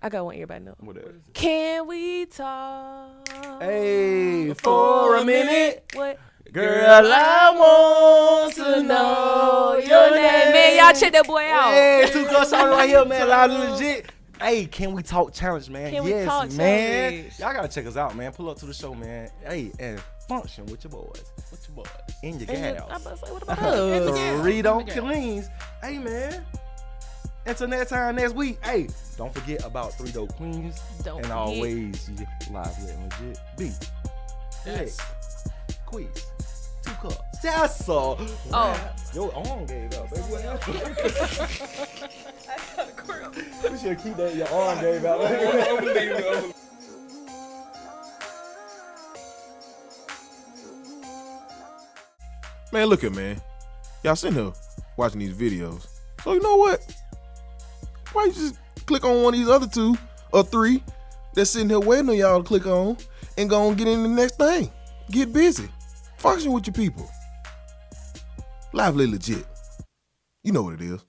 I got one everybody know. Whatever. Can we talk? Hey, for a minute. What? Girl, I want to know your name. Man, y'all check that boy out. Hey, 2 cups on right here, man. Live legit. Hey, can we talk challenge, man? Can we yes, talk man. challenge? Y'all gotta check us out, man. Pull up to the show, man. Hey, and function with your boys. What's your boy? In your And gals. I'm about to say, what about us? Three don't cleans. Hey, man. Until next time next week. Hey, don't forget about 3 dope queens. Don't and forget. always live lit and legit. B. Yes. Quiz. 2 cups. That's all. Oh. Your arm gave out, baby. What happened? We should keep that. Your arm gave out. Man, look at man. Y'all sitting here watching these videos. So you know what? Why you just click on one of these other 2 or 3 that's sitting here waiting on y'all to click on and go and get in the next thing. Get busy. Function with your people. Lively legit. You know what it is.